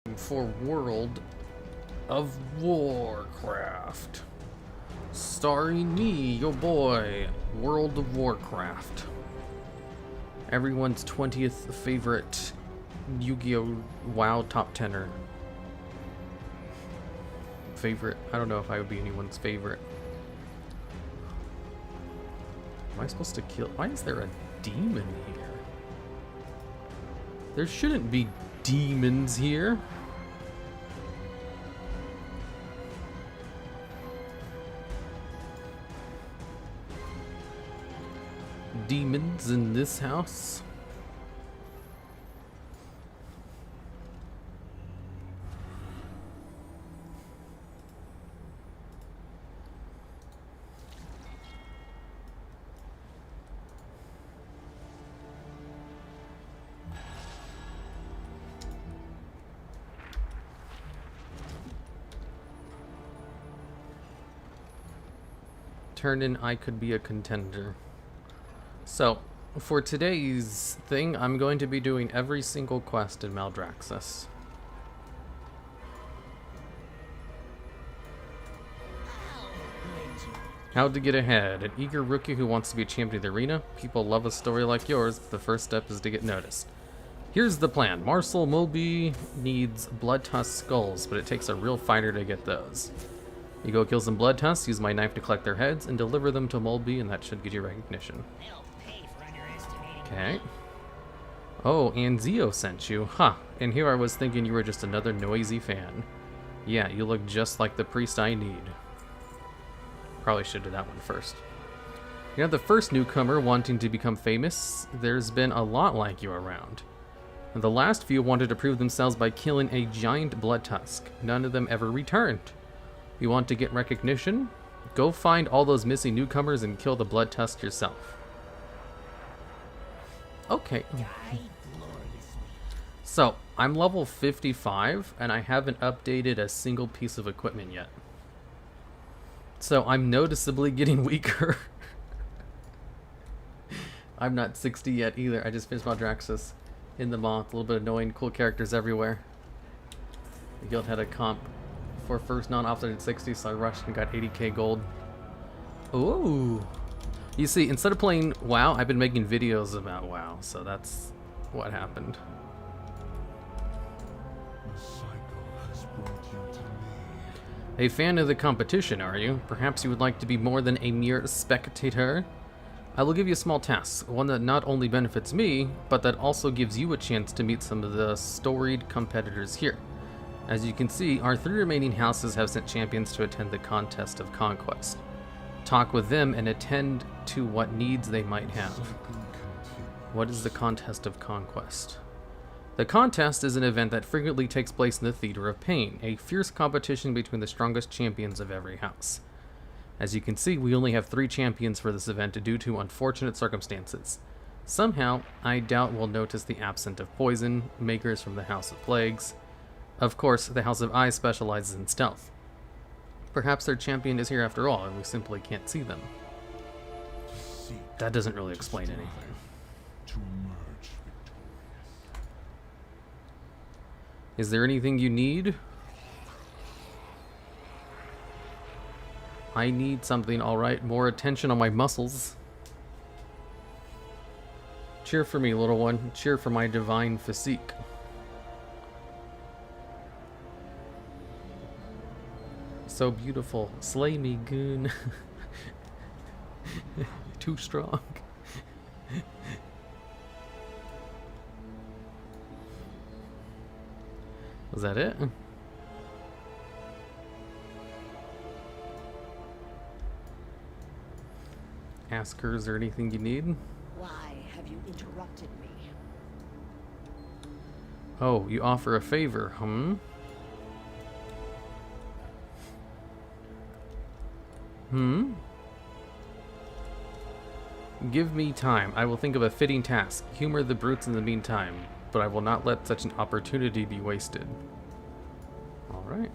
For World of Warcraft, starring me, your boy, World of Warcraft, everyone's 20th favorite Yu-Gi-Oh! WoW top 10er. Favorite? I don't know if I would be anyone's favorite. Am I supposed to kill? Why is there a demon here? There shouldn't be demons here. Demons in this house? Turn in I could be a contender. So, for today's thing, I'm going to be doing every single quest in Maldraxxus. How to get ahead. An eager rookie who wants to be a champion of the arena. People love a story like yours, but the first step is to get noticed. Here's the plan. Marcel Mulby needs blood tusk skulls, but it takes a real fighter to get those. You go kill some blood tusks, use my knife to collect their heads, and deliver them to Mulby, and that should get you recognition. Okay. Oh, and Zio sent you. Huh. And here I was thinking you were just another noisy fan. Yeah, you look just like the priest I need. Probably should do that one first. You're not the first newcomer wanting to become famous. There's been a lot like you around. And the last few wanted to prove themselves by killing a giant blood tusk. None of them ever returned. You want to get recognition? Go find all those missing newcomers and kill the blood tusk yourself. Okay. So, I'm level 55, and I haven't updated a single piece of equipment yet. So, I'm noticeably getting weaker. I'm not 60 yet either. I just finished Maldraxxus in the Moth. A little bit annoying, cool characters everywhere. The guild had a comp for first non-officer at 60, so I rushed and got 80k gold. Ooh. You see, instead of playing WoW, I've been making videos about WoW, so that's what happened. A fan of the competition, are you? Perhaps you would like to be more than a mere spectator? I will give you a small task, one that not only benefits me, but that also gives you a chance to meet some of the storied competitors here. As you can see, our 3 remaining houses have sent champions to attend the Contest of Conquest. Talk with them and attend to what needs they might have. What is the Contest of Conquest? The contest is an event that frequently takes place in the Theater of Pain, a fierce competition between the strongest champions of every house. As you can see, we only have 3 champions for this event due to unfortunate circumstances. Somehow, I doubt we'll notice the absence of poison, makers from the House of Plagues. Of course, the House of Eye specializes in stealth. Perhaps their champion is here after all, and we simply can't see them. That doesn't really explain anything. Is there anything you need? I need something, alright. More attention on my muscles. Cheer for me, little one. Cheer for my divine physique. So beautiful. Slay me, goon. Too strong. Was that it? Ask her, is there anything you need? Why have you interrupted me? Oh, you offer a favor, Give me time. I will think of a fitting task. Humor the brutes in the meantime, but I will not let such an opportunity be wasted. Alright.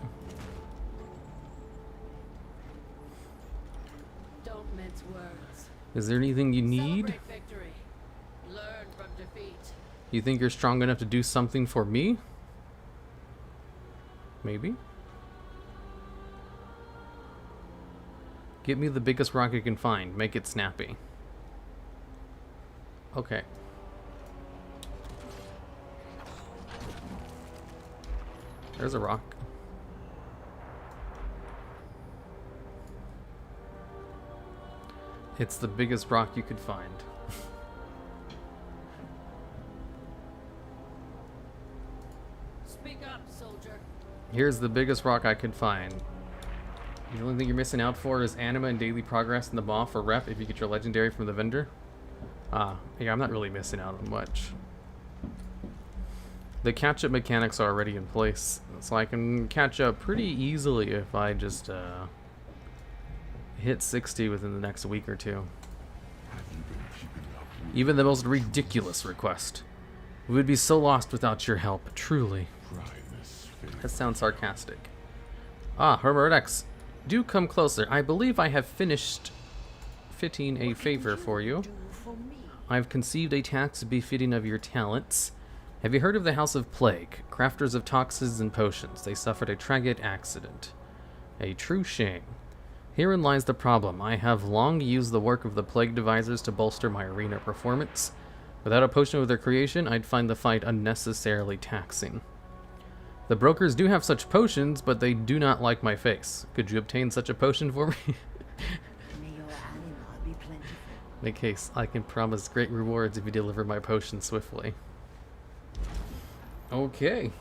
Don't mince words. Is there anything you need? Celebrate victory. Learn from defeat. You think you're strong enough to do something for me? Maybe? Get me the biggest rock you can find. Make it snappy. Okay. There's a rock. It's the biggest rock you could find. Speak up, soldier. Here's the biggest rock I could find. The only thing you're missing out for is anima and daily progress in the BOF for rep if you get your legendary from the vendor. Yeah, I'm not really missing out on much. The catch-up mechanics are already in place, so I can catch up pretty easily if I just hit 60 within the next week or two. Even the most ridiculous request. We would be so lost without your help, truly. That sounds sarcastic. Ah, hirumaredx, do come closer. I believe I have finished fitting a favor for you. I've conceived a task befitting of your talents. Have you heard of the House of Plague, crafters of toxins and potions? They suffered a tragic accident. A true shame. Herein lies the problem. I have long used the work of the Plague devisers to bolster my arena performance. Without a potion of their creation, I'd find the fight unnecessarily taxing. The brokers do have such potions, but they do not like my face. Could you obtain such a potion for me? May your anima be plentiful. In case, I can promise great rewards if you deliver my potion swiftly. Okay.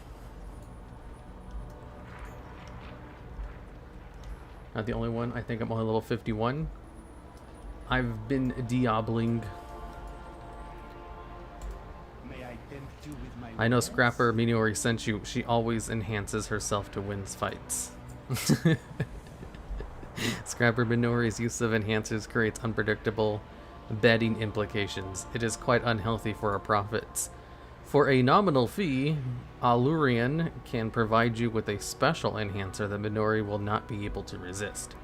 Not the only one. I think I'm only level 51. I've been diabling. I know Scrapper Minori sent you. She always enhances herself to win fights. Scrapper Minori's use of enhancers creates unpredictable betting implications. It is quite unhealthy for our profits. For a nominal fee, Allurian can provide you with a special enhancer that Minori will not be able to resist.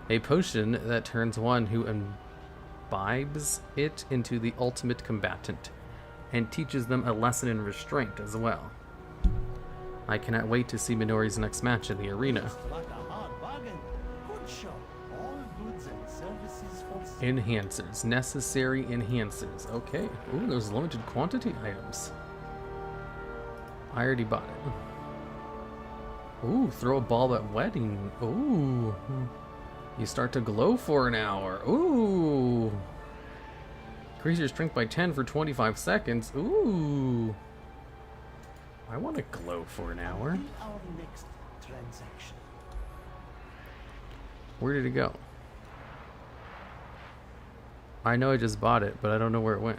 A potion that turns one who imbibes it into the ultimate combatant, and teaches them a lesson in restraint as well. I cannot wait to see Minori's next match in the arena. Enhancers. Necessary enhancers. Okay. Ooh, there's limited quantity items. I already bought it. Ooh, throw a ball at wedding. Ooh. You start to glow for an hour. Ooh. Increase your strength by 10 for 25 seconds. Ooh. I want to glow for an hour. Our next transaction. Where did it go? I know I just bought it, but I don't know where it went.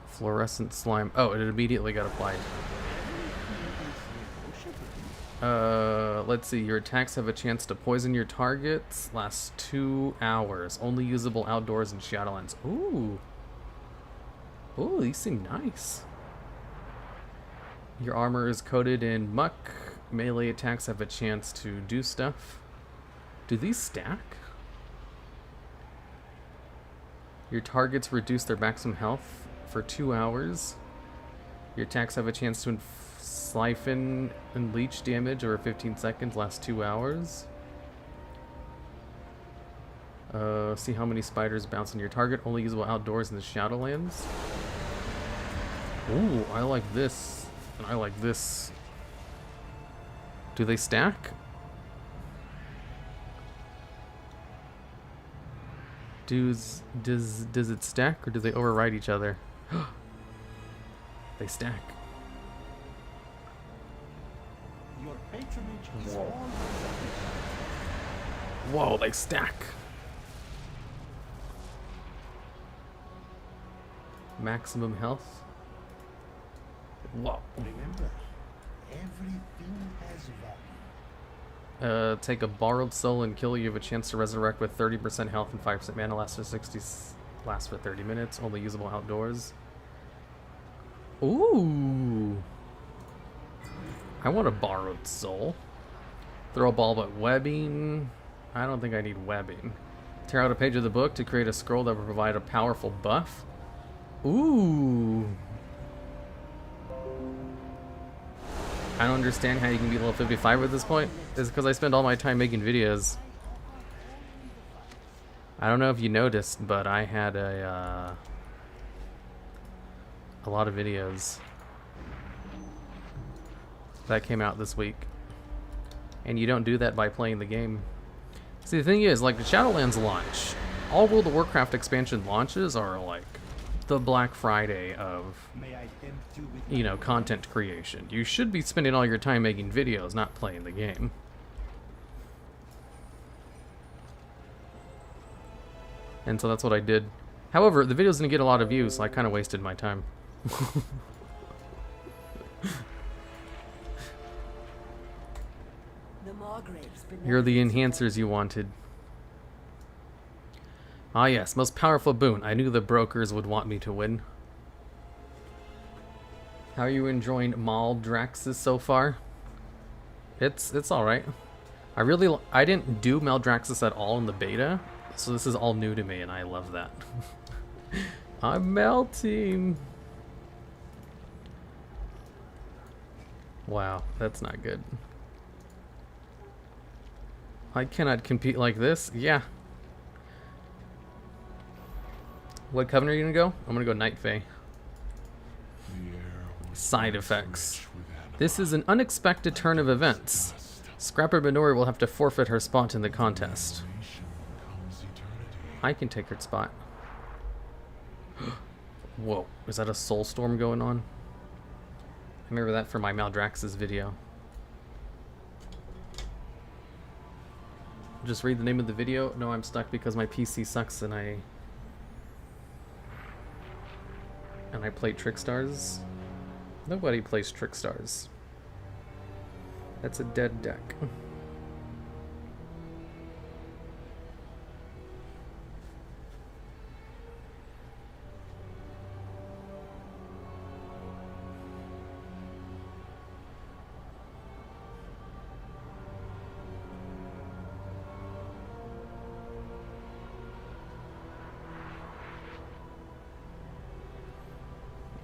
Fluorescent slime. Oh, it immediately got applied. Let's see. Your attacks have a chance to poison your targets. Lasts 2 hours. Only usable outdoors in Shadowlands. Ooh. Ooh, these seem nice. Your armor is coated in muck. Melee attacks have a chance to do stuff. Do these stack? Your targets reduce their maximum health for 2 hours. Your attacks have a chance to siphon and leech damage over 15 seconds, last 2 hours. See how many spiders bounce on your target. Only usable outdoors in the Shadowlands. Ooh, I like this. And I like this. Do they stack? Does it stack, or do they override each other? They stack. Your patronage is Whoa. all Whoa, they stack. Maximum health. Whoa. Remember, everything has value. Take a borrowed soul and kill. You have a chance to resurrect with 30% health and 5% mana. Lasts for 30 minutes. Only usable outdoors. Ooh. I want a borrowed soul. Throw a ball, but webbing. I don't think I need webbing. Tear out a page of the book to create a scroll that will provide a powerful buff. Ooh. I don't understand how you can be level 55 at this point. It's because I spend all my time making videos. I don't know if you noticed, but I had a lot of videos that came out this week. And you don't do that by playing the game. See, the thing is, like the Shadowlands launch, all World of Warcraft expansion launches are like the Black Friday of, May I tempt you with you know, content creation. You should be spending all your time making videos, not playing the game. And so that's what I did. However, the videos didn't get a lot of views, so I kind of wasted my time. The Margrave's Here are the benevolence enhancers you wanted. Ah yes, most powerful boon. I knew the brokers would want me to win. How are you enjoying Maldraxxus so far? It's alright. I didn't do Maldraxxus at all in the beta, so this is all new to me and I love that. I'm melting. Wow, that's not good. I cannot compete like this. Yeah. What coven are you gonna go? I'm gonna go Night Fae. Side effects. This is an unexpected turn of events. Scrapper Minori will have to forfeit her spot in the contest. I can take her spot. Whoa, is that a soul storm going on? I remember that from my Maldraxxus video. Just read the name of the video. No, I'm stuck because my PC sucks and I play Trickstars. Nobody plays Trickstars. That's a dead deck.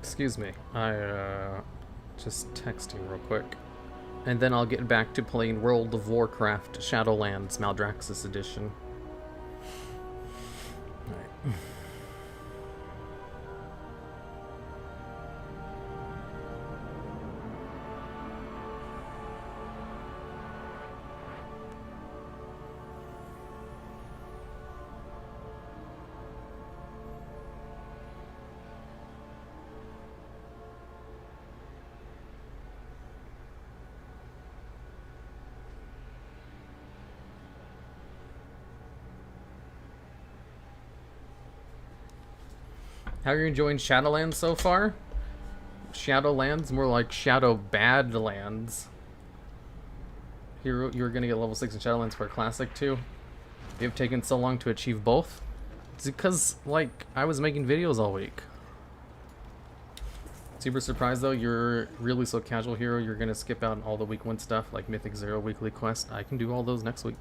Excuse me, I just text you real quick. And then I'll get back to playing World of Warcraft Shadowlands Maldraxxus Edition. Alright. How are you enjoying Shadowlands so far? Shadowlands, more like Shadow Badlands. You're gonna get level 6 in Shadowlands for a Classic too. You've taken so long to achieve both. It's because, like, I was making videos all week. Super surprised though, you're really so casual hero, you're gonna skip out on all the week 1 stuff like Mythic Zero weekly quest. I can do all those next week.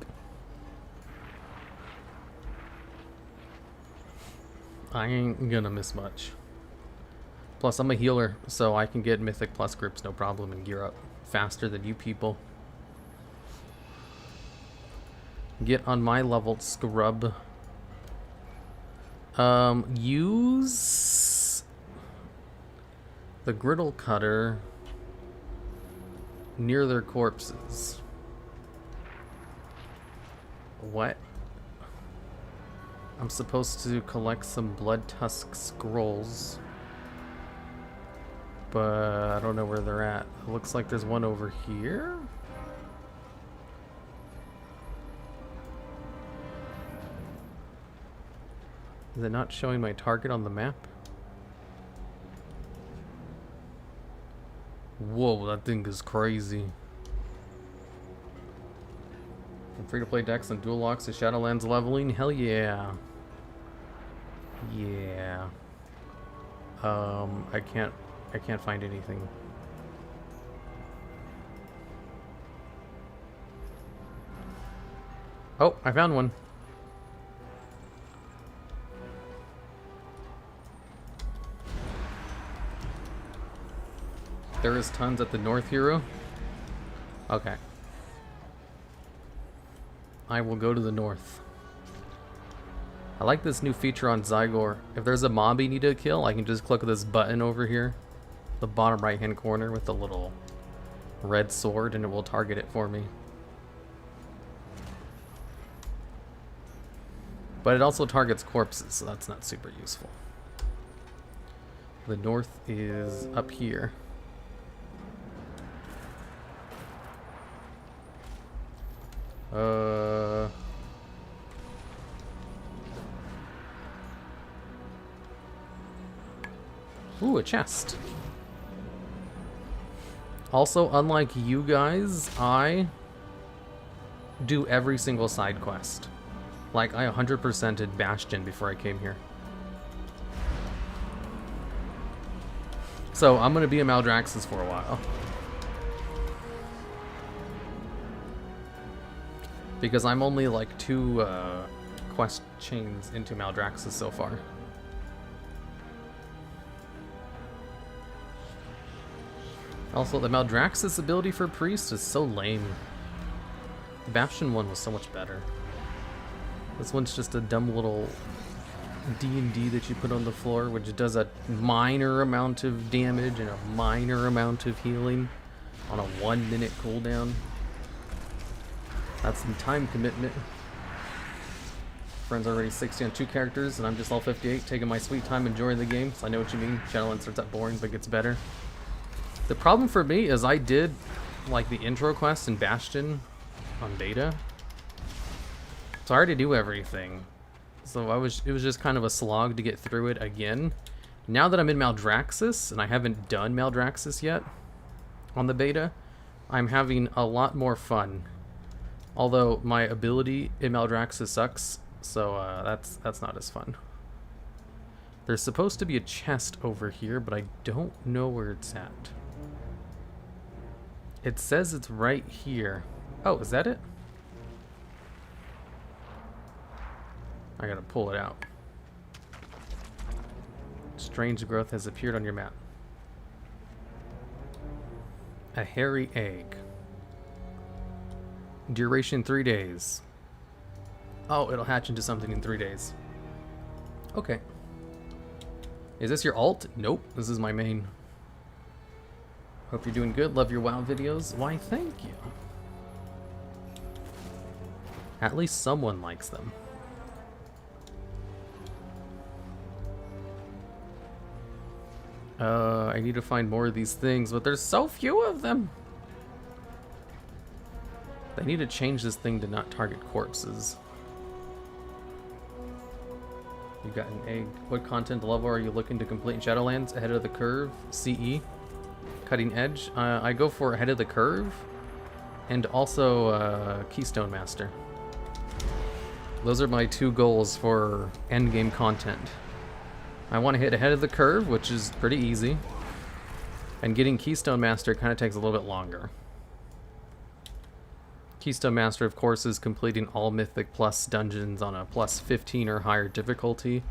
I ain't gonna miss much. Plus, I'm a healer, so I can get Mythic Plus grips no problem and gear up faster than you people. Get on my level, scrub. Use the griddle cutter near their corpses. What? I'm supposed to collect some blood tusk scrolls, but I don't know where they're at. It looks like there's one over here. Is it not showing my target on the map? Whoa, that thing is crazy. Free-to-play decks and dual locks to Shadowlands leveling? Hell yeah. Yeah. I can't find anything. Oh, I found one. There is tons at the North Hero. Okay. I will go to the north. I like this new feature on Zygor. If there's a mob you need to kill, I can just click this button over here, the bottom right hand corner with the little red sword, and it will target it for me. But it also targets corpses, so that's not super useful. The north is up here. Ooh, a chest. Also, unlike you guys, I do every single side quest. Like, I 100%ed Bastion before I came here. So, I'm gonna be a Maldraxxus for a while. Because I'm only like 2 quest chains into Maldraxxus so far. Also, the Maldraxxus ability for Priest is so lame. The Bastion one was so much better. This one's just a dumb little D&D that you put on the floor, which does a minor amount of damage and a minor amount of healing on a 1-minute cooldown. That's some time commitment. Friends already 60 on 2 characters, and I'm just all 58, taking my sweet time enjoying the game, so I know what you mean. Shadowlands starts out boring, but gets better. The problem for me is I did, like, the intro quest in Bastion on beta. So I already do everything. So it was just kind of a slog to get through it again. Now that I'm in Maldraxxus, and I haven't done Maldraxxus yet on the beta, I'm having a lot more fun. Although my ability in Maldraxxus sucks, so that's not as fun. There's supposed to be a chest over here, but I don't know where it's at. It says it's right here. Oh, is that it? I gotta pull it out. Strange growth has appeared on your map. A hairy egg. Duration 3 days. Oh, it'll hatch into something in 3 days. Okay. Is this your alt? Nope, this is my main. Hope you're doing good. Love your WoW videos. Why, thank you. At least someone likes them. I need to find more of these things, but there's so few of them. They need to change this thing to not target corpses. You got an egg. What content level are you looking to complete in Shadowlands? Ahead of the curve? CE? Cutting edge? I go for ahead of the curve. And also Keystone Master. Those are my 2 goals for endgame content. I want to hit ahead of the curve, which is pretty easy. And getting Keystone Master kind of takes a little bit longer. Keystone Master, of course, is completing all Mythic Plus dungeons on a plus 15 or higher difficulty,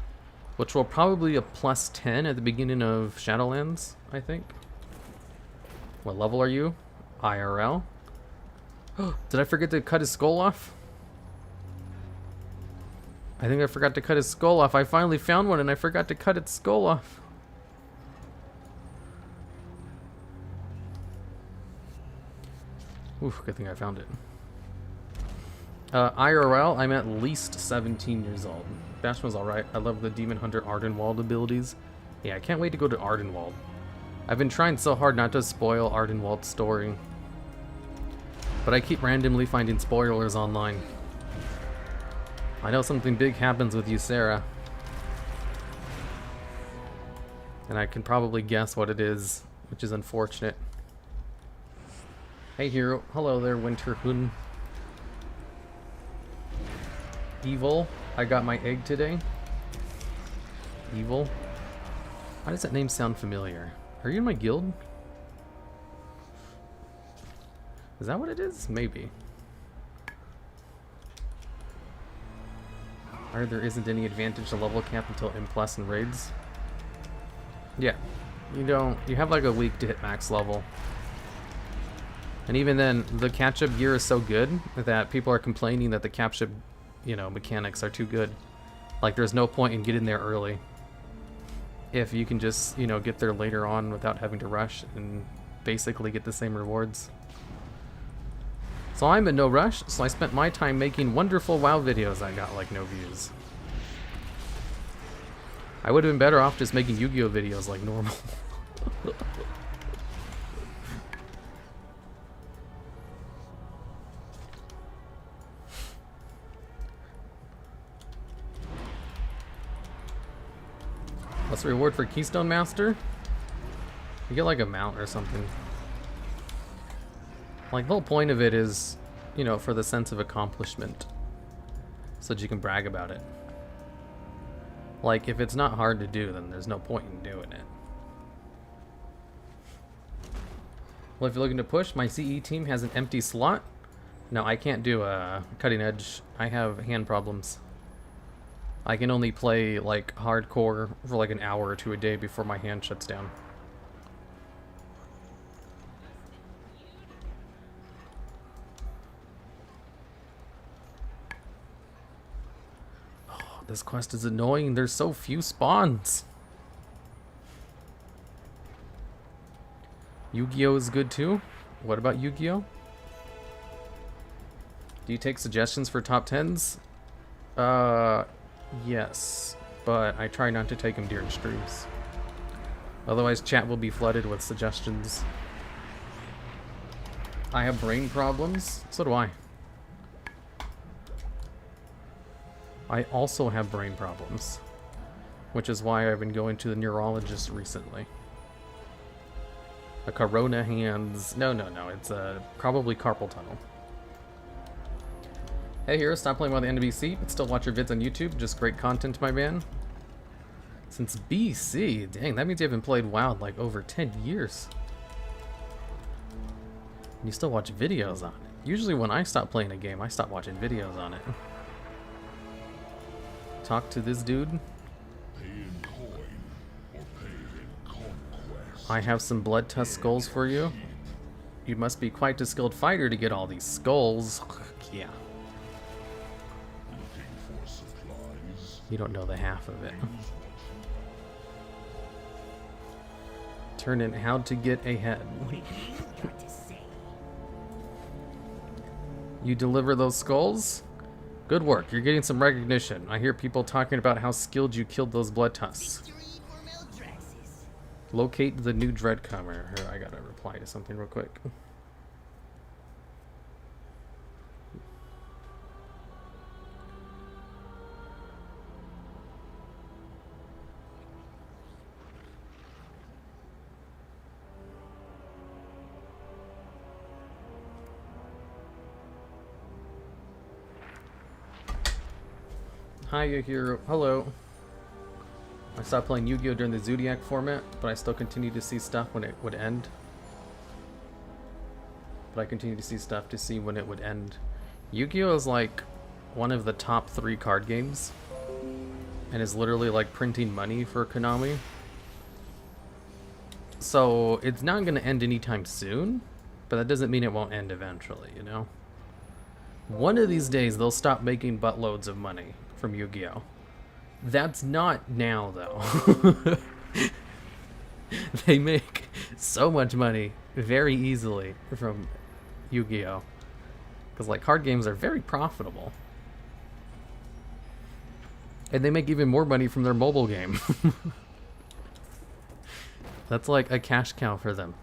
which will probably be a plus 10 at the beginning of Shadowlands, I think. What level are you? IRL? Did I forget to cut his skull off? I think I forgot to cut his skull off. I finally found one and I forgot to cut its skull off. Oof, good thing I found it. IRL, I'm at least 17 years old. Bastion was alright. I love the Demon Hunter Ardenwald abilities. Yeah, I can't wait to go to Ardenwald. I've been trying so hard not to spoil Ardenwald's story. But I keep randomly finding spoilers online. I know something big happens with you, Sarah. And I can probably guess what it is, which is unfortunate. Hey hero, hello there, Winterhoon. Evil, I got my egg today. Evil. Why does that name sound familiar? Are you in my guild? Is that what it is? Maybe. Or there isn't any advantage to level cap until M+ and raids. Yeah. You have like a week to hit max level. And even then, the catch-up gear is so good that people are complaining that the catch-up, you know, mechanics are too good. Like, there's no point in getting there early if you can just, you know, get there later on without having to rush and basically get the same rewards. So I'm in no rush, so I spent my time making wonderful WoW videos I got like no views. I would have been better off just making Yu-Gi-Oh videos like normal. What's the reward for Keystone Master? You get like a mount or something. Like the whole point of it is, you know, for the sense of accomplishment. So that you can brag about it. Like if it's not hard to do, then there's no point in doing it. Well, if you're looking to push, my CE team has an empty slot. No, I can't do a cutting edge. I have hand problems. I can only play like hardcore for like an hour or two a day before my hand shuts down. Oh, this quest is annoying. There's so few spawns. Yu-Gi-Oh is good too. What about Yu-Gi-Oh? Do you take suggestions for top 10s? Yes, but I try not to take them during streams. Otherwise, chat will be flooded with suggestions. I have brain problems. So do I. I also have brain problems, which is why I've been going to the neurologist recently. The corona hands. No, it's probably carpal tunnel. Hey Hero, stop playing while the NBC, but still watch your vids on YouTube. Just great content, my man. Since BC, dang, that means you haven't played WoW in like over 10 years. And you still watch videos on it. Usually when I stop playing a game, I stop watching videos on it. Talk to this dude. I have some blood tusk skulls for you. You must be quite a skilled fighter to get all these skulls. Yeah. You don't know the half of it. Turn in how to get ahead. You deliver those skulls? Good work, you're getting some recognition. I hear people talking about how skilled you killed those blood tusks. Locate the new Dreadcomer. Here, I gotta reply to something real quick. Hi, Hero. Hello. I stopped playing Yu-Gi-Oh during the Zodiac format, but I still continue to see stuff when it would end. But I continue to see stuff to see when it would end. Yu-Gi-Oh is like one of the top 3 card games, and is literally like printing money for Konami. So it's not going to end anytime soon, but that doesn't mean it won't end eventually, you know? One of these days they'll stop making buttloads of money from Yu-Gi-Oh! That's not now, though. They make so much money very easily from Yu-Gi-Oh! Because, like, card games are very profitable. And they make even more money from their mobile game. That's like a cash cow for them.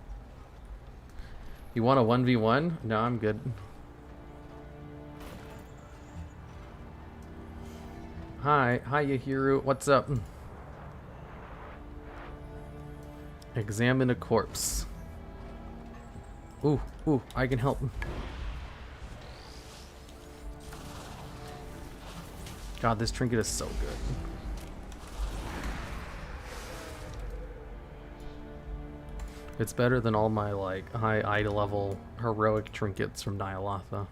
You want a 1v1? No, I'm good. Hi, Yahiru, what's up? Examine a corpse. Ooh, I can help. God, this trinket is so good. It's better than all my, like, high eye level heroic trinkets from Ny'alotha.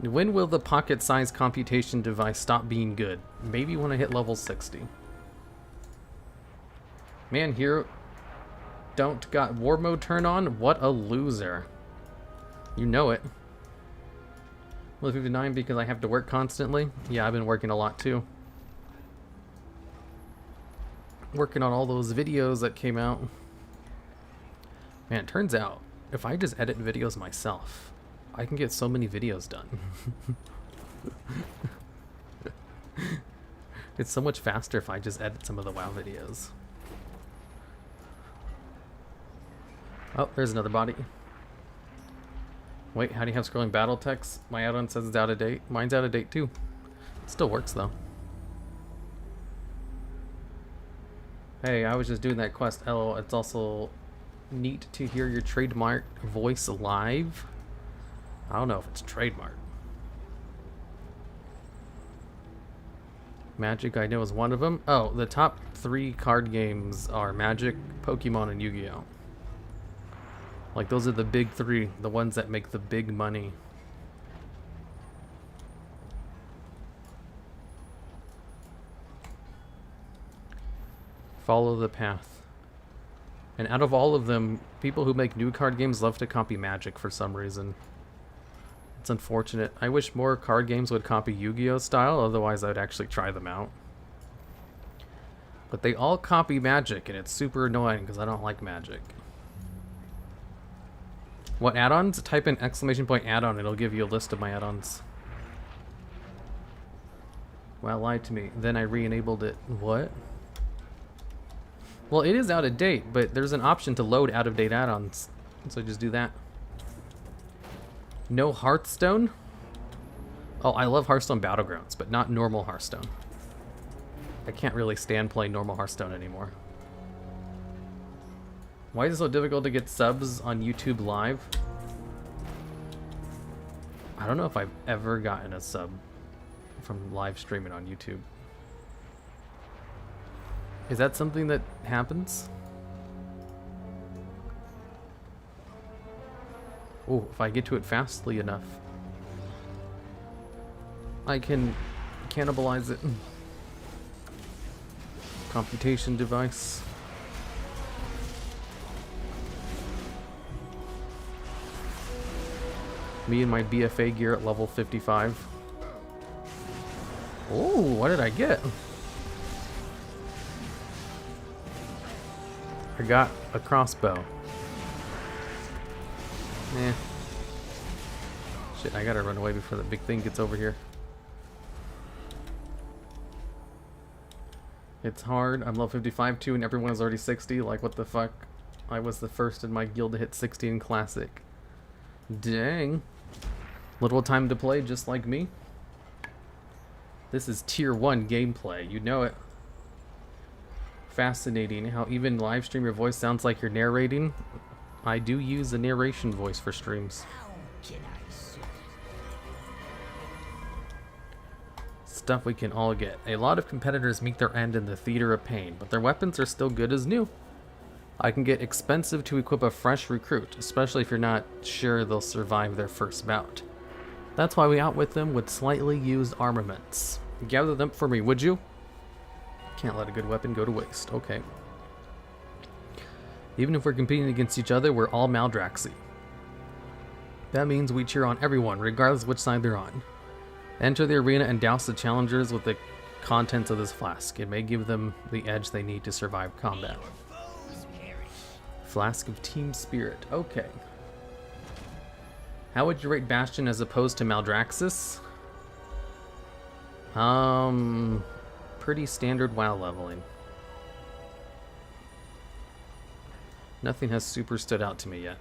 When will the pocket-sized computation device stop being good? Maybe when I hit level 60. Man, Hero, don't got war mode turn on? What a loser. You know it. lv59 because I have to work constantly. Yeah, I've been working a lot too. Working on all those videos that came out. Man, it turns out, if I just edit videos myself, I can get so many videos done. It's so much faster if I just edit some of the WoW videos. Oh, there's another body. Wait, how do you have scrolling battle text? My add-on says it's out of date. Mine's out of date too. Still works though. Hey, I was just doing that quest. LOL, it's also neat to hear your trademark voice live. I don't know if it's trademark. Magic, I know, is one of them. Oh, the top 3 card games are Magic, Pokemon, and Yu-Gi-Oh! Like, those are the big 3, the ones that make the big money. Follow the path. And out of all of them, people who make new card games love to copy Magic for some reason. It's unfortunate. I wish more card games would copy Yu-Gi-Oh style, otherwise I'd actually try them out. But they all copy Magic, and it's super annoying because I don't like Magic. What add-ons? Type in !add-on, it'll give you a list of my add-ons. Well, lied to me. Then I re-enabled it. What? Well, it is out of date, but there's an option to load out-of-date add-ons. So just do that. No Hearthstone? Oh, I love Hearthstone Battlegrounds, but not normal Hearthstone. I can't really stand playing normal Hearthstone anymore. Why is it so difficult to get subs on YouTube Live? I don't know if I've ever gotten a sub from live streaming on YouTube. Is that something that happens? Oh, if I get to it fastly enough, I can cannibalize it. Computation device. Me and my BFA gear at level 55. Oh, what did I get? I got a crossbow. Eh. Shit, I gotta run away before the big thing gets over here. It's hard. I'm level 55 too, and everyone is already 60. Like, what the fuck? I was the first in my guild to hit 60 in Classic. Dang. Little time to play, just like me. This is tier 1 gameplay. You know it. Fascinating how even live stream your voice sounds like you're narrating. I do use a narration voice for streams. Stuff we can all get. A lot of competitors meet their end in the theater of pain, but their weapons are still good as new. I can get expensive to equip a fresh recruit, especially if you're not sure they'll survive their first bout. That's why we outwit them with slightly used armaments. Gather them for me, would you? Can't let a good weapon go to waste. Okay. Even if we're competing against each other, we're all Maldraxi. That means we cheer on everyone, regardless of which side they're on. Enter the arena and douse the challengers with the contents of this flask. It may give them the edge they need to survive combat. Flask of Team Spirit. Okay. How would you rate Bastion as opposed to Maldraxxus? Pretty standard WoW leveling. Nothing has super stood out to me yet.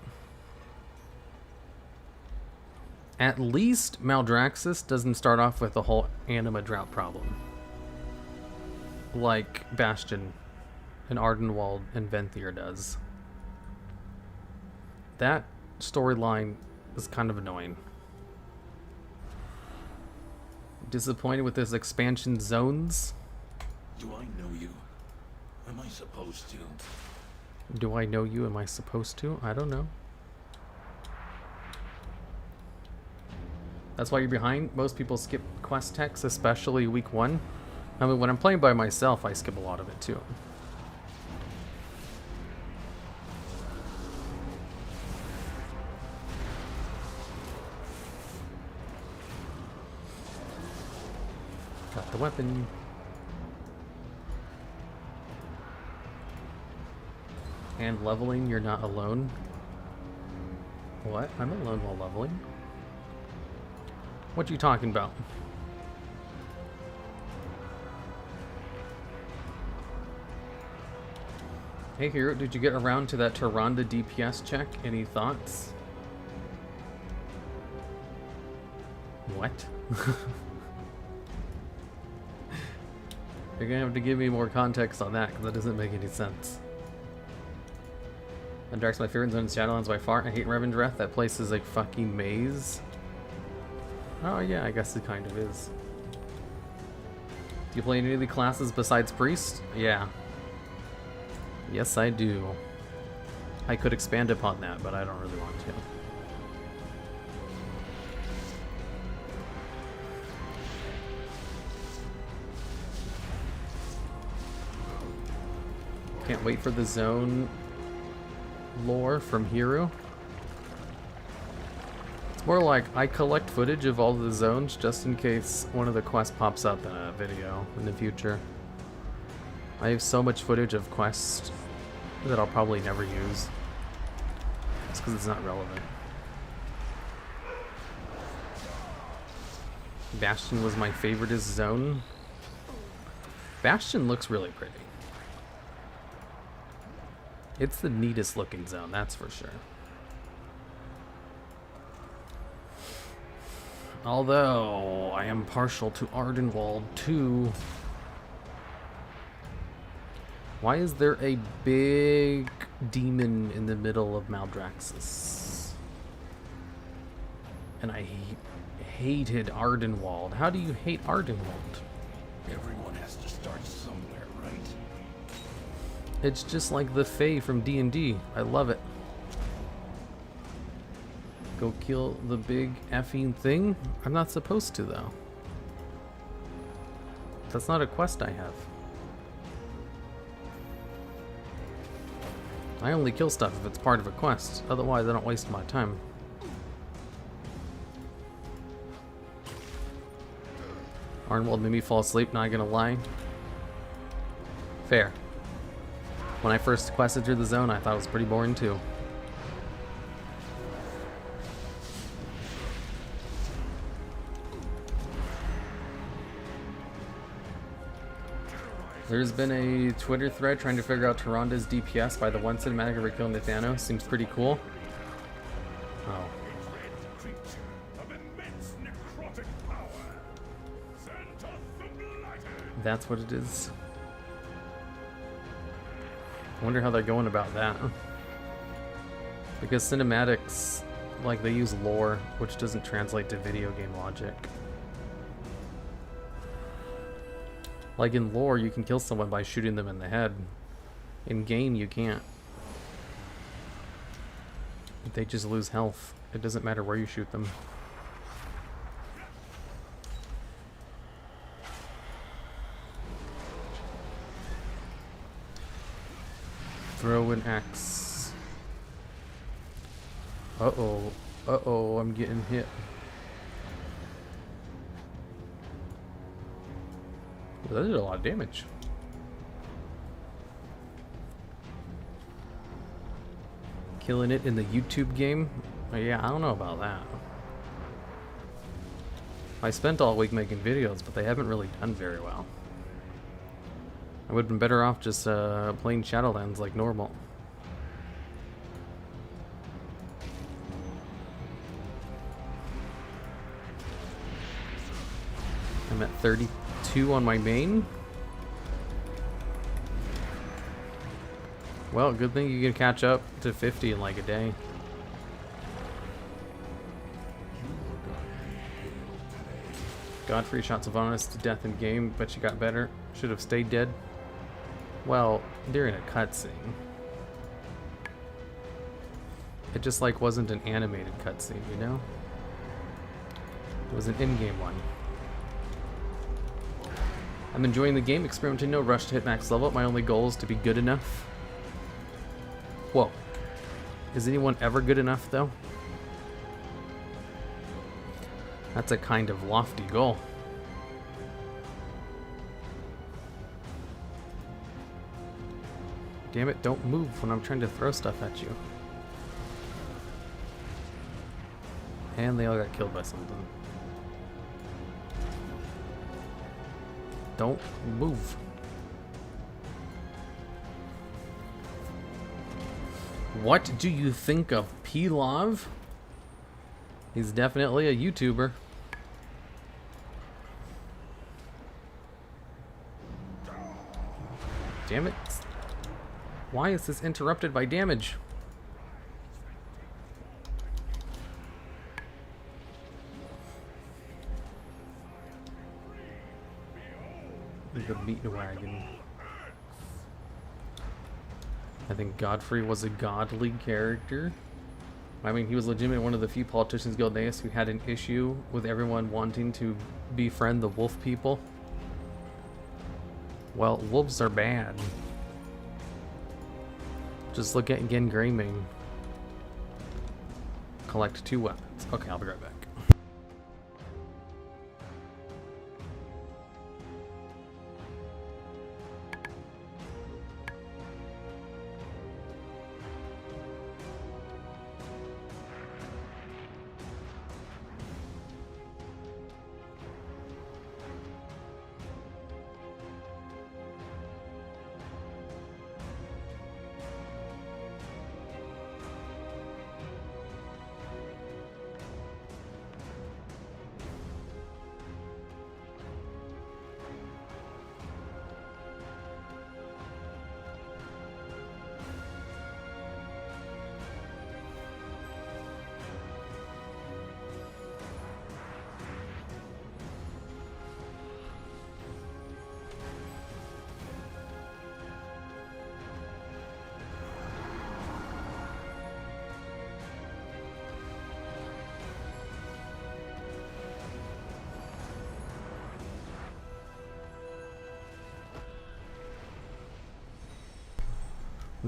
At least Maldraxxus doesn't start off with the whole anima drought problem, like Bastion and Ardenwald and Venthyr does. That storyline is kind of annoying. Disappointed with this expansion zones. Do I know you? Am I supposed to? Do I know you? Am I supposed to? I don't know. That's why you're behind. Most people skip quest text, especially week 1. I mean, when I'm playing by myself, I skip a lot of it too. the weapon. And leveling, you're not alone. What? I'm alone while leveling? What you talking about? Hey Hero, did you get around to that Tyrande DPS check? Any thoughts? What? You're gonna have to give me more context on that, because that doesn't make any sense. And Dark's my favorite zone in Shadowlands by far. I hate Revendreth. That place is like fucking maze. Oh yeah, I guess it kind of is. Do you play any of the classes besides Priest? Yeah. Yes, I do. I could expand upon that, but I don't really want to. Can't wait for the zone lore from Hero. It's more like I collect footage of all the zones just in case one of the quests pops up in a video in the future. I have so much footage of quests that I'll probably never use. It's because it's not relevant. Bastion was my favoriteest zone. Bastion looks really pretty. It's the neatest looking zone, that's for sure. Although, I am partial to Ardenwald too. Why is there a big demon in the middle of Maldraxxus? And I hated Ardenwald. How do you hate Ardenwald? Everyone has to start somewhere, right? It's just like the Fae from D&D. I love it. Go kill the big effing thing? I'm not supposed to, though. That's not a quest I have. I only kill stuff if it's part of a quest. Otherwise, I don't waste my time. Ardenwald made me fall asleep, not gonna lie. Fair. When I first quested through the zone, I thought it was pretty boring too. There's been a Twitter thread trying to figure out Tyrande's DPS by the one cinematic of her killing Nathano. Seems pretty cool. Oh. That's what it is. I wonder how they're going about that. Because cinematics, like, they use lore, which doesn't translate to video game logic. Like in lore, you can kill someone by shooting them in the head. In game, you can't. They just lose health. It doesn't matter where you shoot them. Throw an axe. Uh-oh. Uh-oh, I'm getting hit. That did a lot of damage. Killing it in the YouTube game? Yeah, I don't know about that. I spent all week making videos, but they haven't really done very well. I would have been better off just playing Shadowlands like normal. I'm at 32 on my main. Well, good thing you can catch up to 50 in like a day. Godfrey shot Sylvanas to death in game, but she got better. Should have stayed dead. Well, during a cutscene. It just like wasn't an animated cutscene, you know? It was an in-game one. I'm enjoying the game, experimenting, no rush to hit max level. My only goal is to be good enough. Whoa. Is anyone ever good enough, though? That's a kind of lofty goal. Damn it, don't move when I'm trying to throw stuff at you. And they all got killed by something. Don't move. What do you think of P-Love? He's definitely a YouTuber. Damn it. Why is this interrupted by damage? The meat wagon. I think Godfrey was a godly character. I mean, he was legitimately one of the few politicians Gilneas who had an issue with everyone wanting to befriend the wolf people. Well, wolves are bad. Just look at Gen Greymane. Collect 2 weapons. Okay, I'll be right back.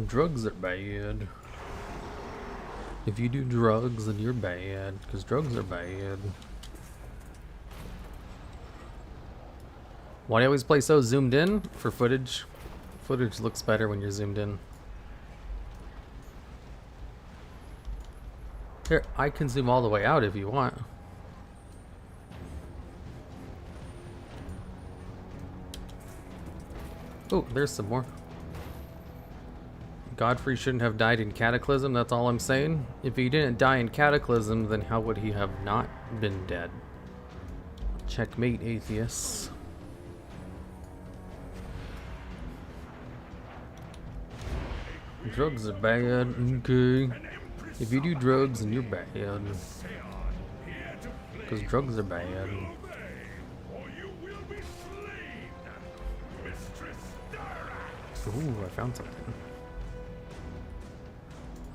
Drugs are bad. If you do drugs, then you're bad, because drugs are bad. Why do you always play so zoomed in? For footage. Footage looks better when you're zoomed in. Here, I can zoom all the way out if you want. Oh, there's some more. Godfrey shouldn't have died in Cataclysm, that's all I'm saying. If he didn't die in Cataclysm, then how would he have not been dead? Checkmate, atheists. Drugs are bad, okay. If you do drugs, then you're bad. Because drugs are bad. Ooh, I found something.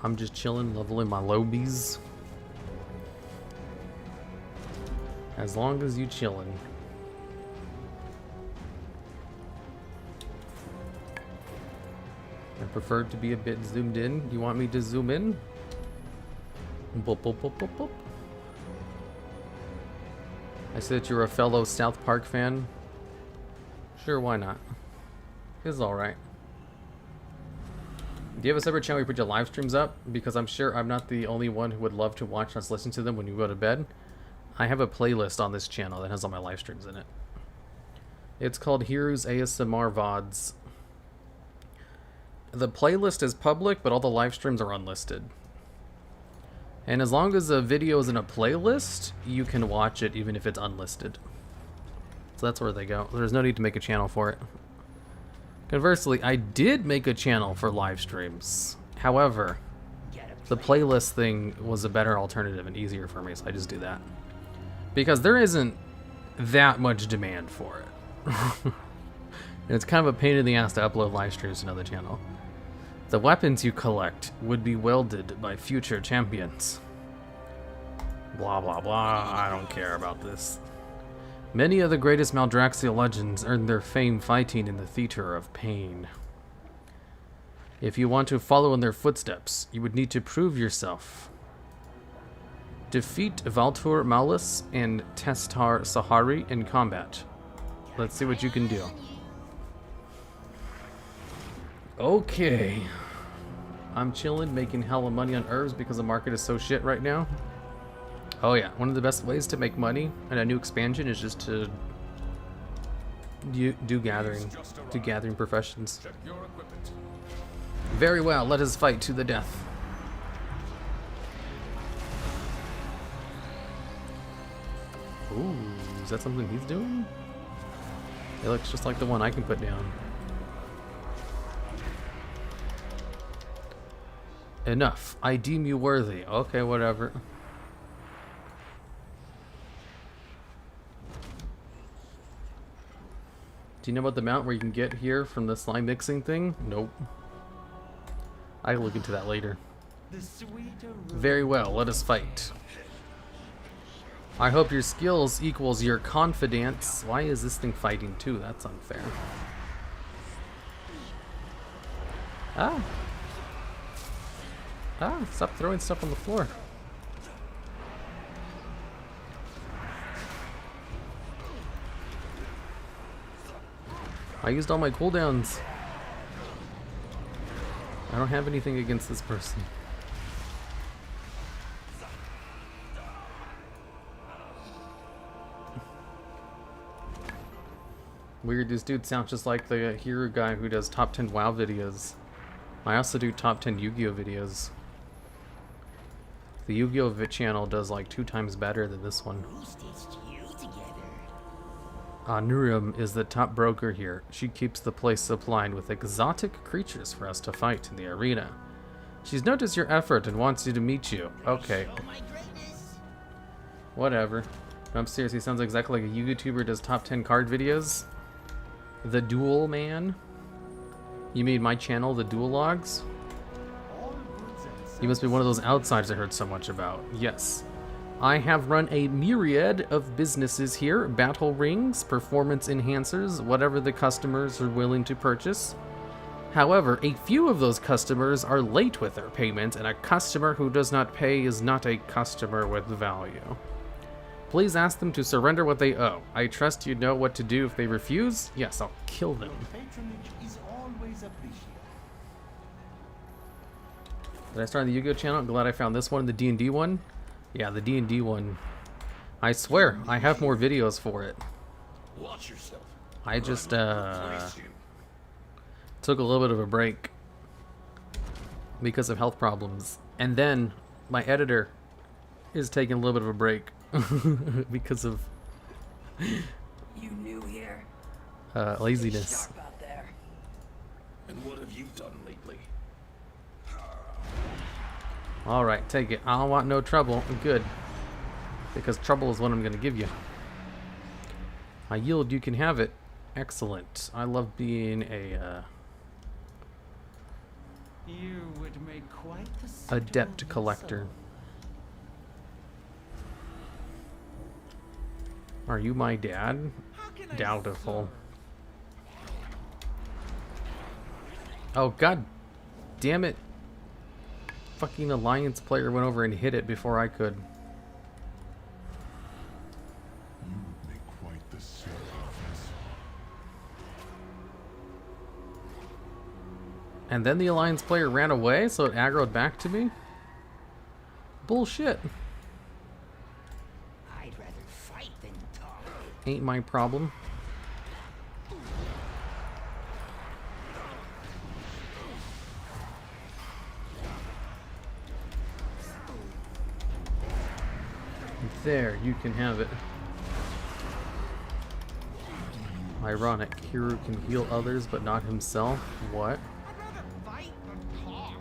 I'm just chilling, leveling my lobies. As long as you chilling. I prefer to be a bit zoomed in. You want me to zoom in? Boop, boop, boop, boop, boop. I see that you're a fellow South Park fan. Sure, why not? It's alright. Do you have a separate channel where you put your live streams up? Because I'm sure I'm not the only one who would love to watch us listen to them when you go to bed. I have a playlist on this channel that has all my live streams in it. It's called Hiru's ASMR VODs. The playlist is public, but all the live streams are unlisted. And as long as a video is in a playlist, you can watch it even if it's unlisted. So that's where they go. There's no need to make a channel for it. Conversely, I did make a channel for live streams. However, the playlist thing was a better alternative and easier for me, so I just do that. Because there isn't that much demand for it. And it's kind of a pain in the ass to upload live streams to another channel. The weapons you collect would be wielded by future champions. Blah, blah, blah. I don't care about this. Many of the greatest Maldraxxia legends earned their fame fighting in the theater of pain. If you want to follow in their footsteps, you would need to prove yourself. Defeat Valtur Malus and Testar Sahari in combat. Let's see what you can do. Okay. I'm chilling, making hella money on herbs because the market is so shit right now. Oh yeah, one of the best ways to make money in a new expansion is just to do gathering professions. Check your equipment. Very well, let us fight to the death. Ooh, is that something he's doing? It looks just like the one I can put down. Enough. I deem you worthy. Okay, whatever. Do you know about the mount where you can get here from the slime mixing thing? Nope. I can look into that later. The sweeter Very well, let us fight. I hope your skills equals your confidence. Why is this thing fighting too? That's unfair. Ah. Ah, stop throwing stuff on the floor. I used all my cooldowns. I don't have anything against this person. Weird, this dude sounds just like the hero guy who does top 10 WoW videos. I also do top 10 Yu-Gi-Oh videos. The Yu-Gi-Oh channel does like 2 times better than this one. Nurum is the top broker here. She keeps the place supplied with exotic creatures for us to fight in the arena. She's noticed your effort and wants you to meet you. Okay. Whatever. I'm serious, he sounds exactly like a YouTuber does top 10 card videos. The Duel Man. You made my channel the Duel Logs? You must be one of those outsiders I heard so much about. Yes. I have run a myriad of businesses here. Battle rings, performance enhancers, whatever the customers are willing to purchase. However, a few of those customers are late with their payment, and a customer who does not pay is not a customer with value. Please ask them to surrender what they owe. I trust you know what to do if they refuse. Yes, I'll kill them. patronage is always appreciated. Did I start on the Yu-Gi-Oh channel? I'm glad I found this one, the D&D one. Yeah, the D&D one. I swear, I have more videos for it. Watch yourself. I just, Replace you. took a little bit of a break because of health problems. And then my editor is taking a little bit of a break because of You new here? laziness. Sharp out there. And what have you done lately? Alright, take it. I don't want no trouble. Good. Because trouble is what I'm going to give you. I yield, you can have it. Excellent. I love being a You would make quite the suitor adept of collector. Are you my dad? yourself. How can I Doubtful. serve? Oh god damn it. Fucking Alliance player went over and hit it before I could. You would make quite the sacrifice. And then the Alliance player ran away, so it aggroed back to me? Bullshit. I'd rather fight than talk. Ain't my problem. There, you can have it. Ironic. Hero can heal others, but not himself. What? I'd rather fight than talk.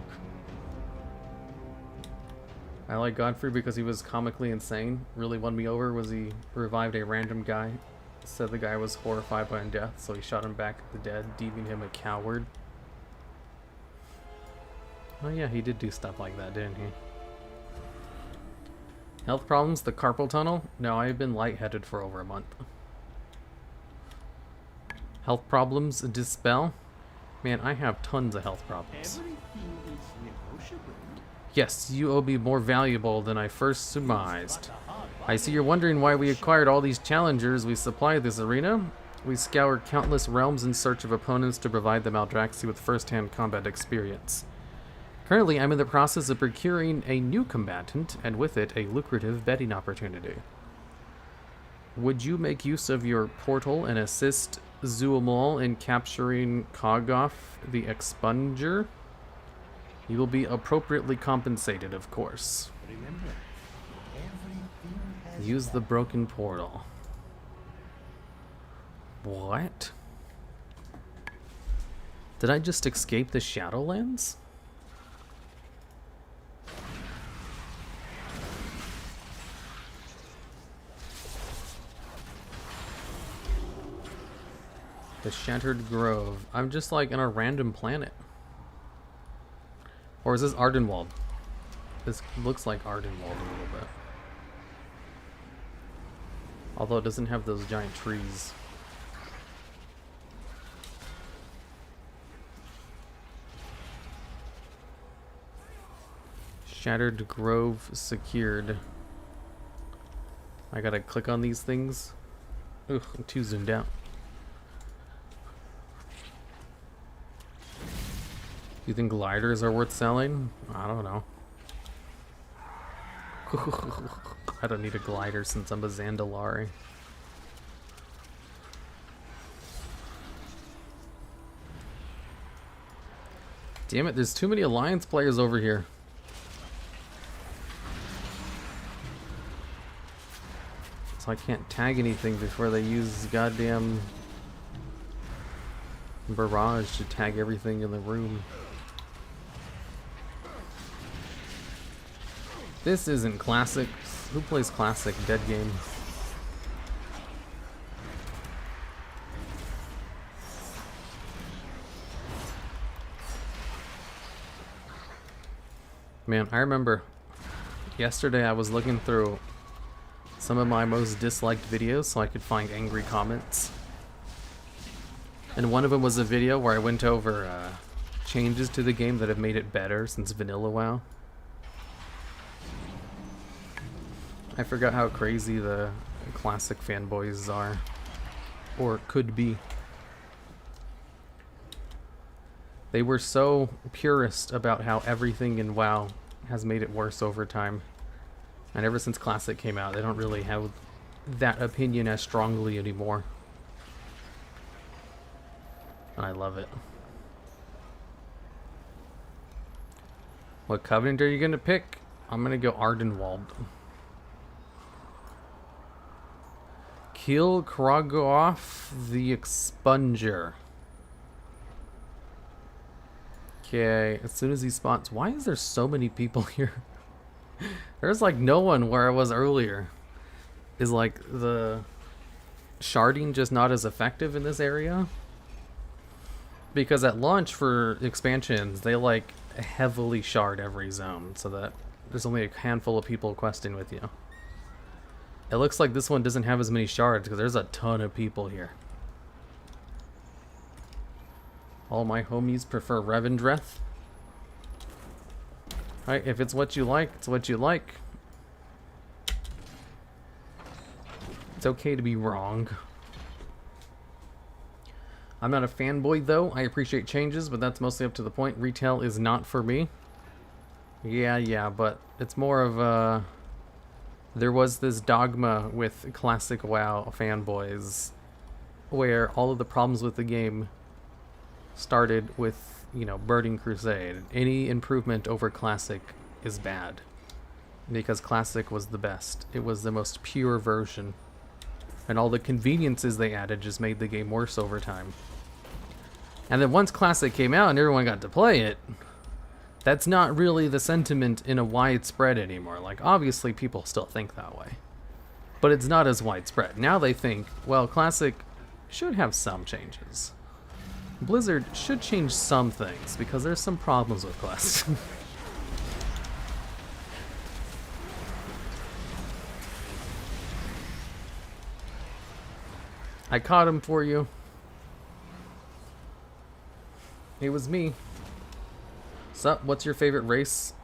I like Godfrey because he was comically insane. Really won me over was he revived a random guy. Said the guy was horrified by his death, so he shot him back at the dead, deeming him a coward. Oh yeah, he did do stuff like that, didn't he? Health problems? The carpal tunnel? No, I've been lightheaded for over a month. Health problems? Dispel? Man, I have tons of health problems. Everything is negotiable. Yes, you will be more valuable than I first surmised. I see you're wondering why we acquired all these challengers we supply this arena. We scour countless realms in search of opponents to provide the Maldraxi with first-hand combat experience. Currently, I'm in the process of procuring a new combatant, and with it, a lucrative betting opportunity. Would you make use of your portal and assist Zuamol in capturing Kogoff, the Expunger? You will be appropriately compensated, of course. Remember, everything has Use the broken portal. What? Did I just escape the Shadowlands? The Shattered Grove. I'm just like in a random planet. Or is this Ardenwald? This looks like Ardenwald a little bit. Although it doesn't have those giant trees. Shattered Grove secured. I gotta click on these things. Ugh, I'm too zoomed out. Do you think gliders are worth selling? I don't know. I don't need a glider since I'm a Zandalari. Damn it, there's too many Alliance players over here. So I can't tag anything before they use goddamn barrage to tag everything in the room. This isn't classic. Who plays classic? Dead game. Man, I remember yesterday I was looking through some of my most disliked videos so I could find angry comments. And one of them was a video where I went over changes to the game that have made it better since Vanilla WoW. I forgot how crazy the classic fanboys are. Or could be. They were so purist about how everything in WoW has made it worse over time. And ever since Classic came out, they don't really have that opinion as strongly anymore. And I love it. What Covenant are you gonna pick? I'm gonna go Ardenwald. Kill Krogoff the Expunger. Okay, as soon as he spawns. Why is there so many people here? There's like no one where I was earlier. Is like the sharding just not as effective in this area? Because at launch for expansions, they like heavily shard every zone so that there's only a handful of people questing with you. It looks like this one doesn't have as many shards because there's a ton of people here. All my homies prefer Revendreth. Alright, if it's what you like, it's what you like. It's okay to be wrong. I'm not a fanboy though. I appreciate changes, but that's mostly up to the point. Retail is not for me. Yeah, but it's more of a... There was this dogma with classic WoW fanboys where all of the problems with the game started with, you know, Burning Crusade. Any improvement over Classic is bad because Classic was the best. It was the most pure version. And all the conveniences they added just made the game worse over time. And then once Classic came out and everyone got to play it, that's not really the sentiment in a widespread anymore. Like, obviously people still think that way. But it's not as widespread. Now they think, well, Classic should have some changes. Blizzard should change some things, because there's some problems with Classic. I caught him for you. It was me. Sup, what's your favorite race?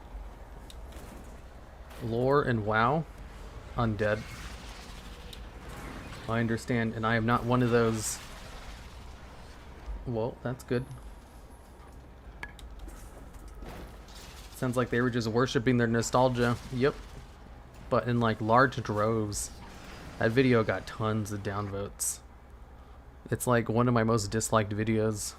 Lore and WoW? Undead. I understand, and I am not one of those Well, that's good. Sounds like they were just worshipping their nostalgia. Yep. But in like large droves. That video got tons of downvotes. It's like one of my most disliked videos.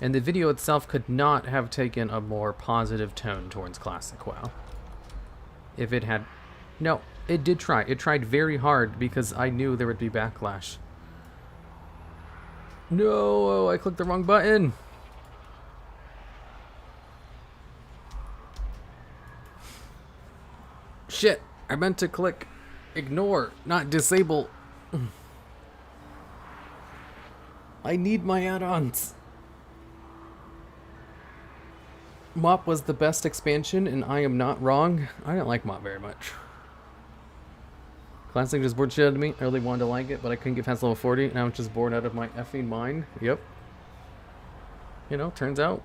And the video itself could not have taken a more positive tone towards Classic WoW. If it had... No, it did try. It tried very hard because I knew there would be backlash. No, I clicked the wrong button. Shit, I meant to click ignore, not disable. I need my add-ons. Mop was the best expansion, and I am not wrong. I didn't like Mop very much. Classic just bored shit out of me. I really wanted to like it, but I couldn't get past level 40, and I was just bored out of my effing mind. Yep. You know, turns out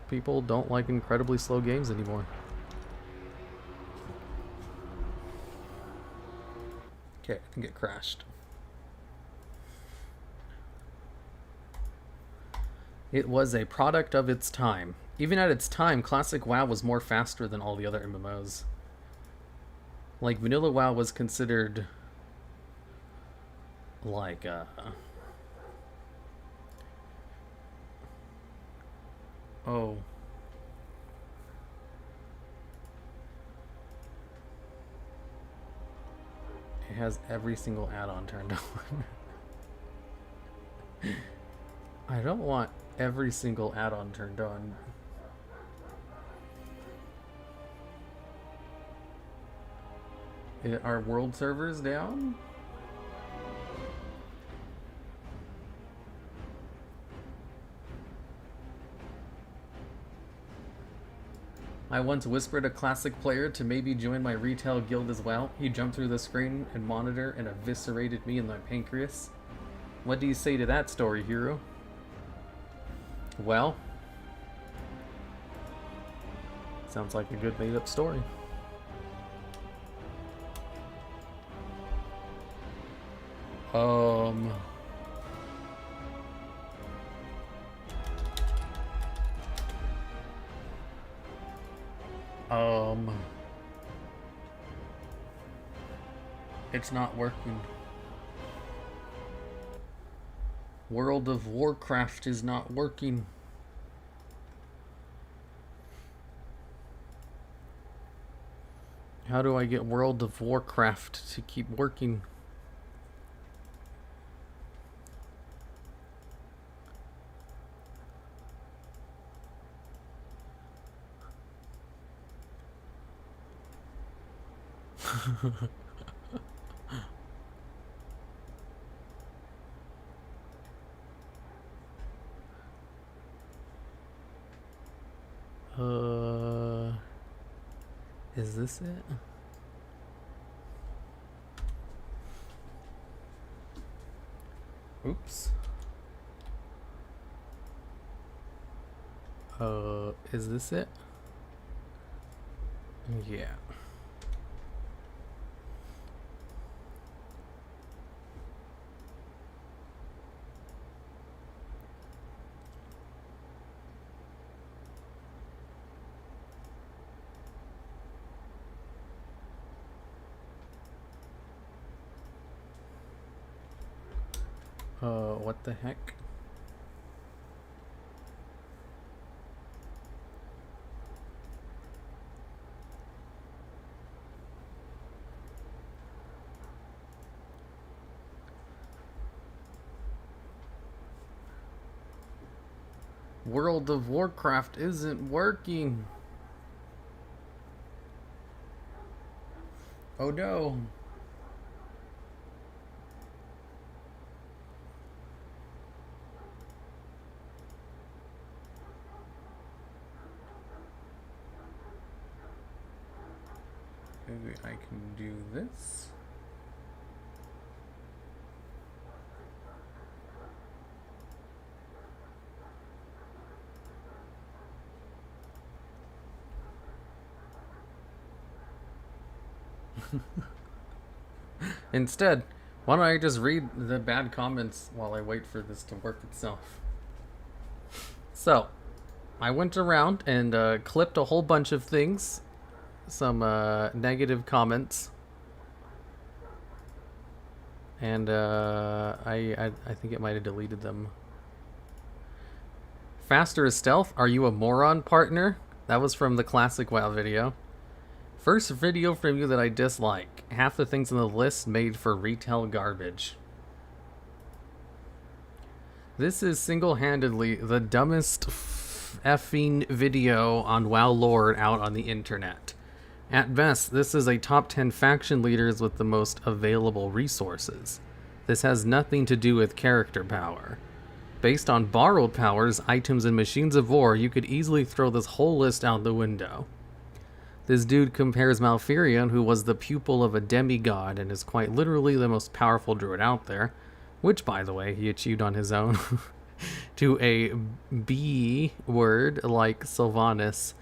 people don't like incredibly slow games anymore. Okay, I think it crashed. It was a product of its time. Even at its time, Classic WoW was more faster than all the other MMOs. Like, Vanilla WoW was considered like, oh. It has every single add-on turned on. I don't want every single add-on turned on. Are world servers down? I once whispered a Classic player to maybe join my retail guild as well. He jumped through the screen and monitor and eviscerated me in my pancreas. What do you say to that story, hero? Well, sounds like a good made-up story. It's not working. World of Warcraft is not working. How do I get World of Warcraft to keep working? Is this it? Oops. Is this it? Yeah. What the heck? World of Warcraft isn't working. Oh no. Maybe I can do this. Instead, Why don't I just read the bad comments while I wait for this to work itself? So, I went around and clipped a whole bunch of things. Some negative comments. And I think it might have deleted them. Faster is stealth. Are you a moron, partner? That was from the classic WoW video. First video from you that I dislike. Half the things on the list made for retail garbage. This is single-handedly the dumbest effing video on WoW lore out on the internet. At best, this is a top 10 faction leaders with the most available resources. This has nothing to do with character power. Based on borrowed powers, items, and machines of war, you could easily throw this whole list out the window. This dude compares Malfurion, who was the pupil of a demigod and is quite literally the most powerful druid out there, which, by the way, he achieved on his own, to a B word like Sylvanas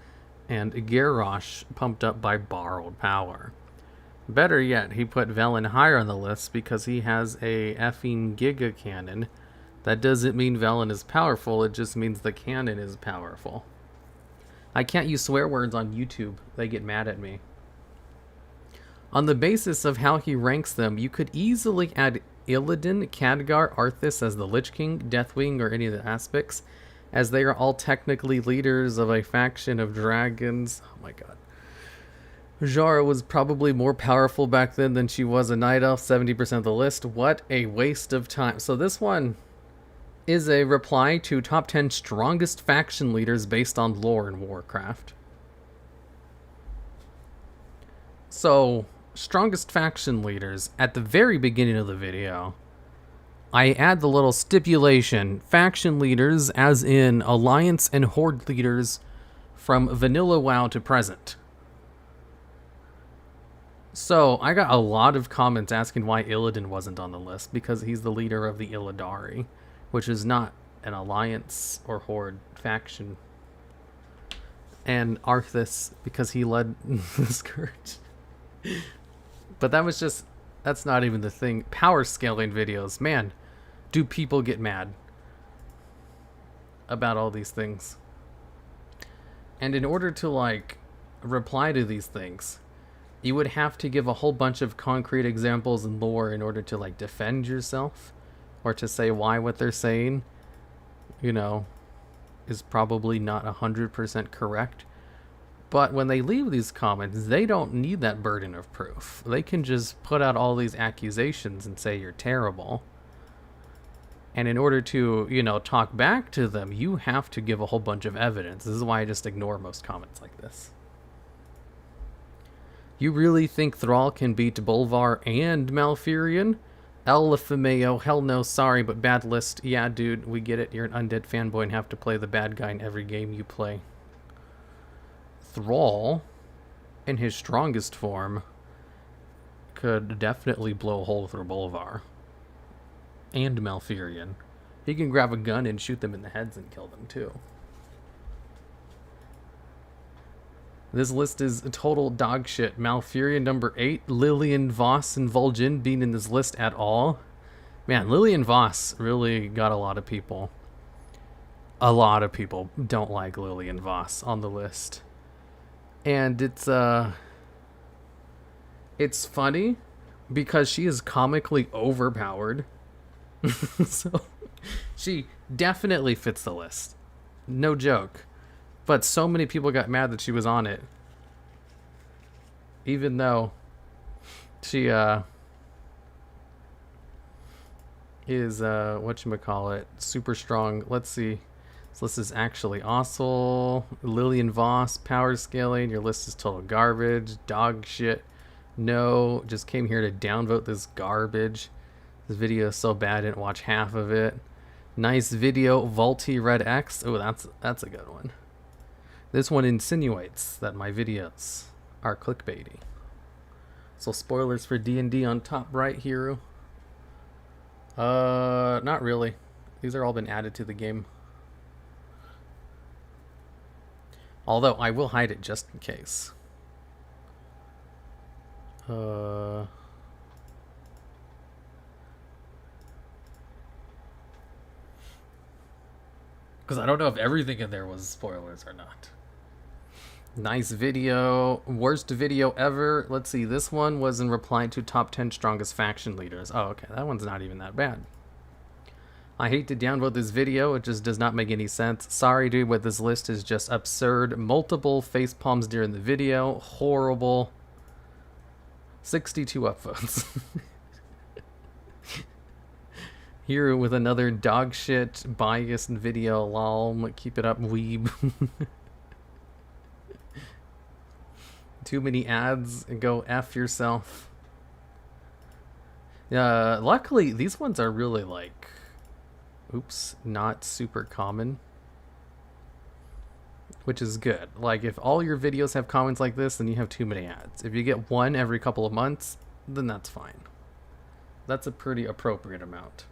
and Garrosh pumped up by borrowed power. Better yet, he put Velen higher on the list because he has a effing Giga Cannon. That doesn't mean Velen is powerful, it just means the cannon is powerful. I can't use swear words on YouTube, they get mad at me. On the basis of how he ranks them, you could easily add Illidan, Khadgar, Arthas as the Lich King, Deathwing, or any of the aspects, as they are all technically leaders of a faction of dragons. Oh my god. Jara was probably more powerful back then than she was a Night Elf, 70% of the list. What a waste of time. So this one is a reply to top 10 strongest faction leaders based on lore in Warcraft. So, strongest faction leaders, at the very beginning of the video, I add the little stipulation, faction leaders as in alliance and horde leaders from vanilla WoW to present. So, I got a lot of comments asking why Illidan wasn't on the list, because he's the leader of the Illidari, which is not an alliance or horde faction. And Arthas, because he led the Scourge. But that was just, that's not even the thing. Power scaling videos, man, do people get mad about all these things. And in order to, like, reply to these things, you would have to give a whole bunch of concrete examples and lore in order to, like, defend yourself. Or to say why what they're saying, you know, is probably not 100% correct. But when they leave these comments, they don't need that burden of proof. They can just put out all these accusations and say you're terrible. And in order to, you know, talk back to them, you have to give a whole bunch of evidence. This is why I just ignore most comments like this. You really think Thrall can beat Bolvar and Malfurion? LFMAO, hell no, sorry, but bad list. Yeah, dude, we get it. You're an undead fanboy and have to play the bad guy in every game you play. Thrall, in his strongest form, could definitely blow a hole through Bolvar. And Malfurion. He can grab a gun and shoot them in the heads and kill them, too. This list is total dog shit. Malfurion number 8, Lillian Voss and Vol'jin being in this list at all. Man, Lillian Voss really got a lot of people. A lot of people don't like Lillian Voss on the list. And it's funny because she is comically overpowered. So she definitely fits the list. No joke. But so many people got mad that she was on it. Even though she is whatchamacallit, super strong. Let's see. This list is actually Ossel, Lillian Voss, power scaling. Your list is total garbage, dog shit. No, just came here to downvote this garbage. This video is so bad I didn't watch half of it. Nice video, lv55. Oh, that's a good one. This one insinuates that my videos are clickbaity. So spoilers for D&D on top right, Hero. Not really. These are all been added to the game. Although I will hide it just in case. Because I don't know if everything in there was spoilers or not. Nice video. Worst video ever. Let's see. This one was in reply to top 10 strongest faction leaders. Oh, okay. That one's not even that bad. I hate to downvote this video. It just does not make any sense. Sorry, dude, but this list is just absurd. Multiple face palms during the video. Horrible. 62 upvotes. Here with another dog shit biased video. Lol. Keep it up, weeb. Too many ads. Go F yourself. Luckily, these ones are really like, oops, not super common. Which is good. Like, if all your videos have comments like this, then you have too many ads. If you get one every couple of months, then that's fine. That's a pretty appropriate amount.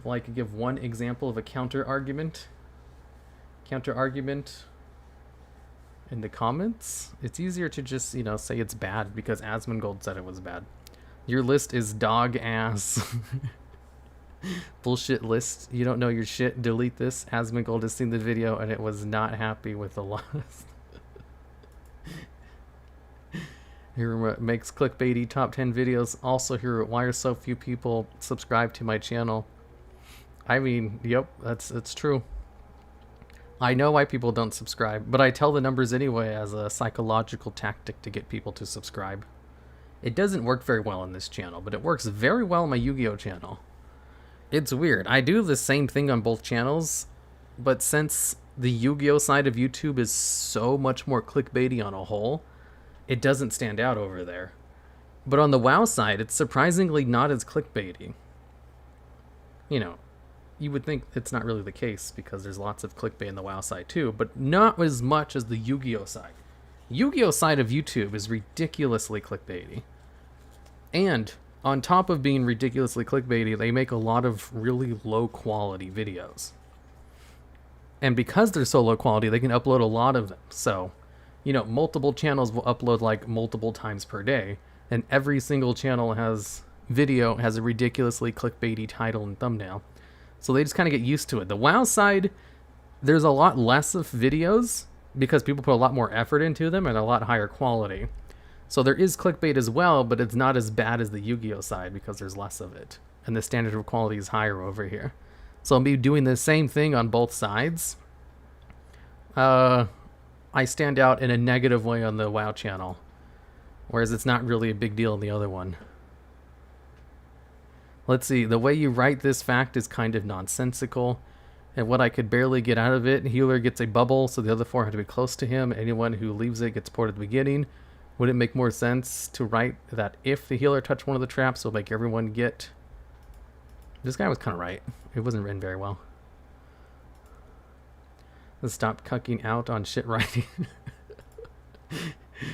Like, give one example of a counter argument in the comments. It's easier to just, you know, say it's bad because Asmongold said it was bad. Your list is dog ass. Bullshit list. You don't know your shit. Delete this. Asmongold has seen the video and it was not happy with the loss. Here makes clickbaity top 10 videos. Also here, why are so few people subscribed to my channel? I mean, yep, that's true. I know why people don't subscribe, but I tell the numbers anyway as a psychological tactic to get people to subscribe. It doesn't work very well on this channel, but it works very well on my Yu-Gi-Oh channel. It's weird. I do the same thing on both channels, but since the Yu-Gi-Oh side of YouTube is so much more clickbaity on a whole, it doesn't stand out over there. But on the WoW side, it's surprisingly not as clickbaity. You know, you would think it's not really the case because there's lots of clickbait in the WoW side too, but not as much as the Yu-Gi-Oh side. Yu-Gi-Oh side of YouTube is ridiculously clickbaity. And on top of being ridiculously clickbaity, they make a lot of really low quality videos. And because they're so low quality, they can upload a lot of them. So, you know, multiple channels will upload like multiple times per day, and every single channel has a ridiculously clickbaity title and thumbnail. So they just kind of get used to it. The WoW side, there's a lot less of videos because people put a lot more effort into them and a lot higher quality. So there is clickbait as well, but it's not as bad as the Yu-Gi-Oh side because there's less of it. And the standard of quality is higher over here. So I'll be doing the same thing on both sides. I stand out in a negative way on the WoW channel, whereas it's not really a big deal in the other one. Let's see, the way you write this fact is kind of nonsensical, and what I could barely get out of it, healer gets a bubble, so the other 4 have to be close to him. Anyone who leaves it gets ported at the beginning. Would it make more sense to write that if the healer touched one of the traps, it'll make everyone get... This guy was kind of right. It wasn't written very well. Let's stop cucking out on shit writing.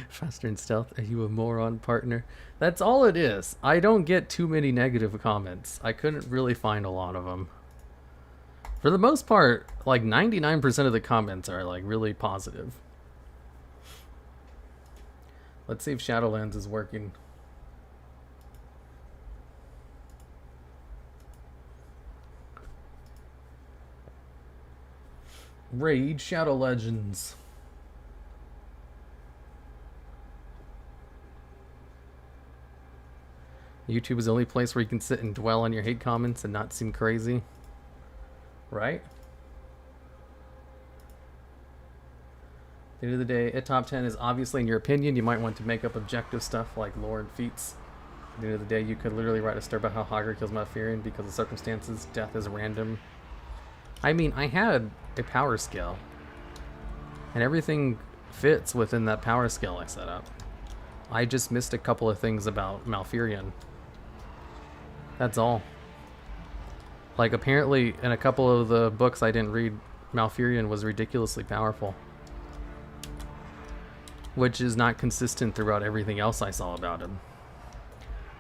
Faster in stealth. Are you a moron, partner? That's all it is. I don't get too many negative comments. I couldn't really find a lot of them. For the most part, like 99% of the comments are like really positive. Let's see if Shadowlands is working. Raid Shadow Legends. YouTube is the only place where you can sit and dwell on your hate comments and not seem crazy. Right? At the end of the day, a top 10 is obviously in your opinion. You might want to make up objective stuff like lore and feats. At the end of the day, you could literally write a story about how Hagar kills Malfurion because of circumstances. Death is random. I mean, I had a power skill, and everything fits within that power skill I set up. I just missed a couple of things about Malfurion. That's all. Like, apparently, in a couple of the books I didn't read, Malfurion was ridiculously powerful. Which is not consistent throughout everything else I saw about him.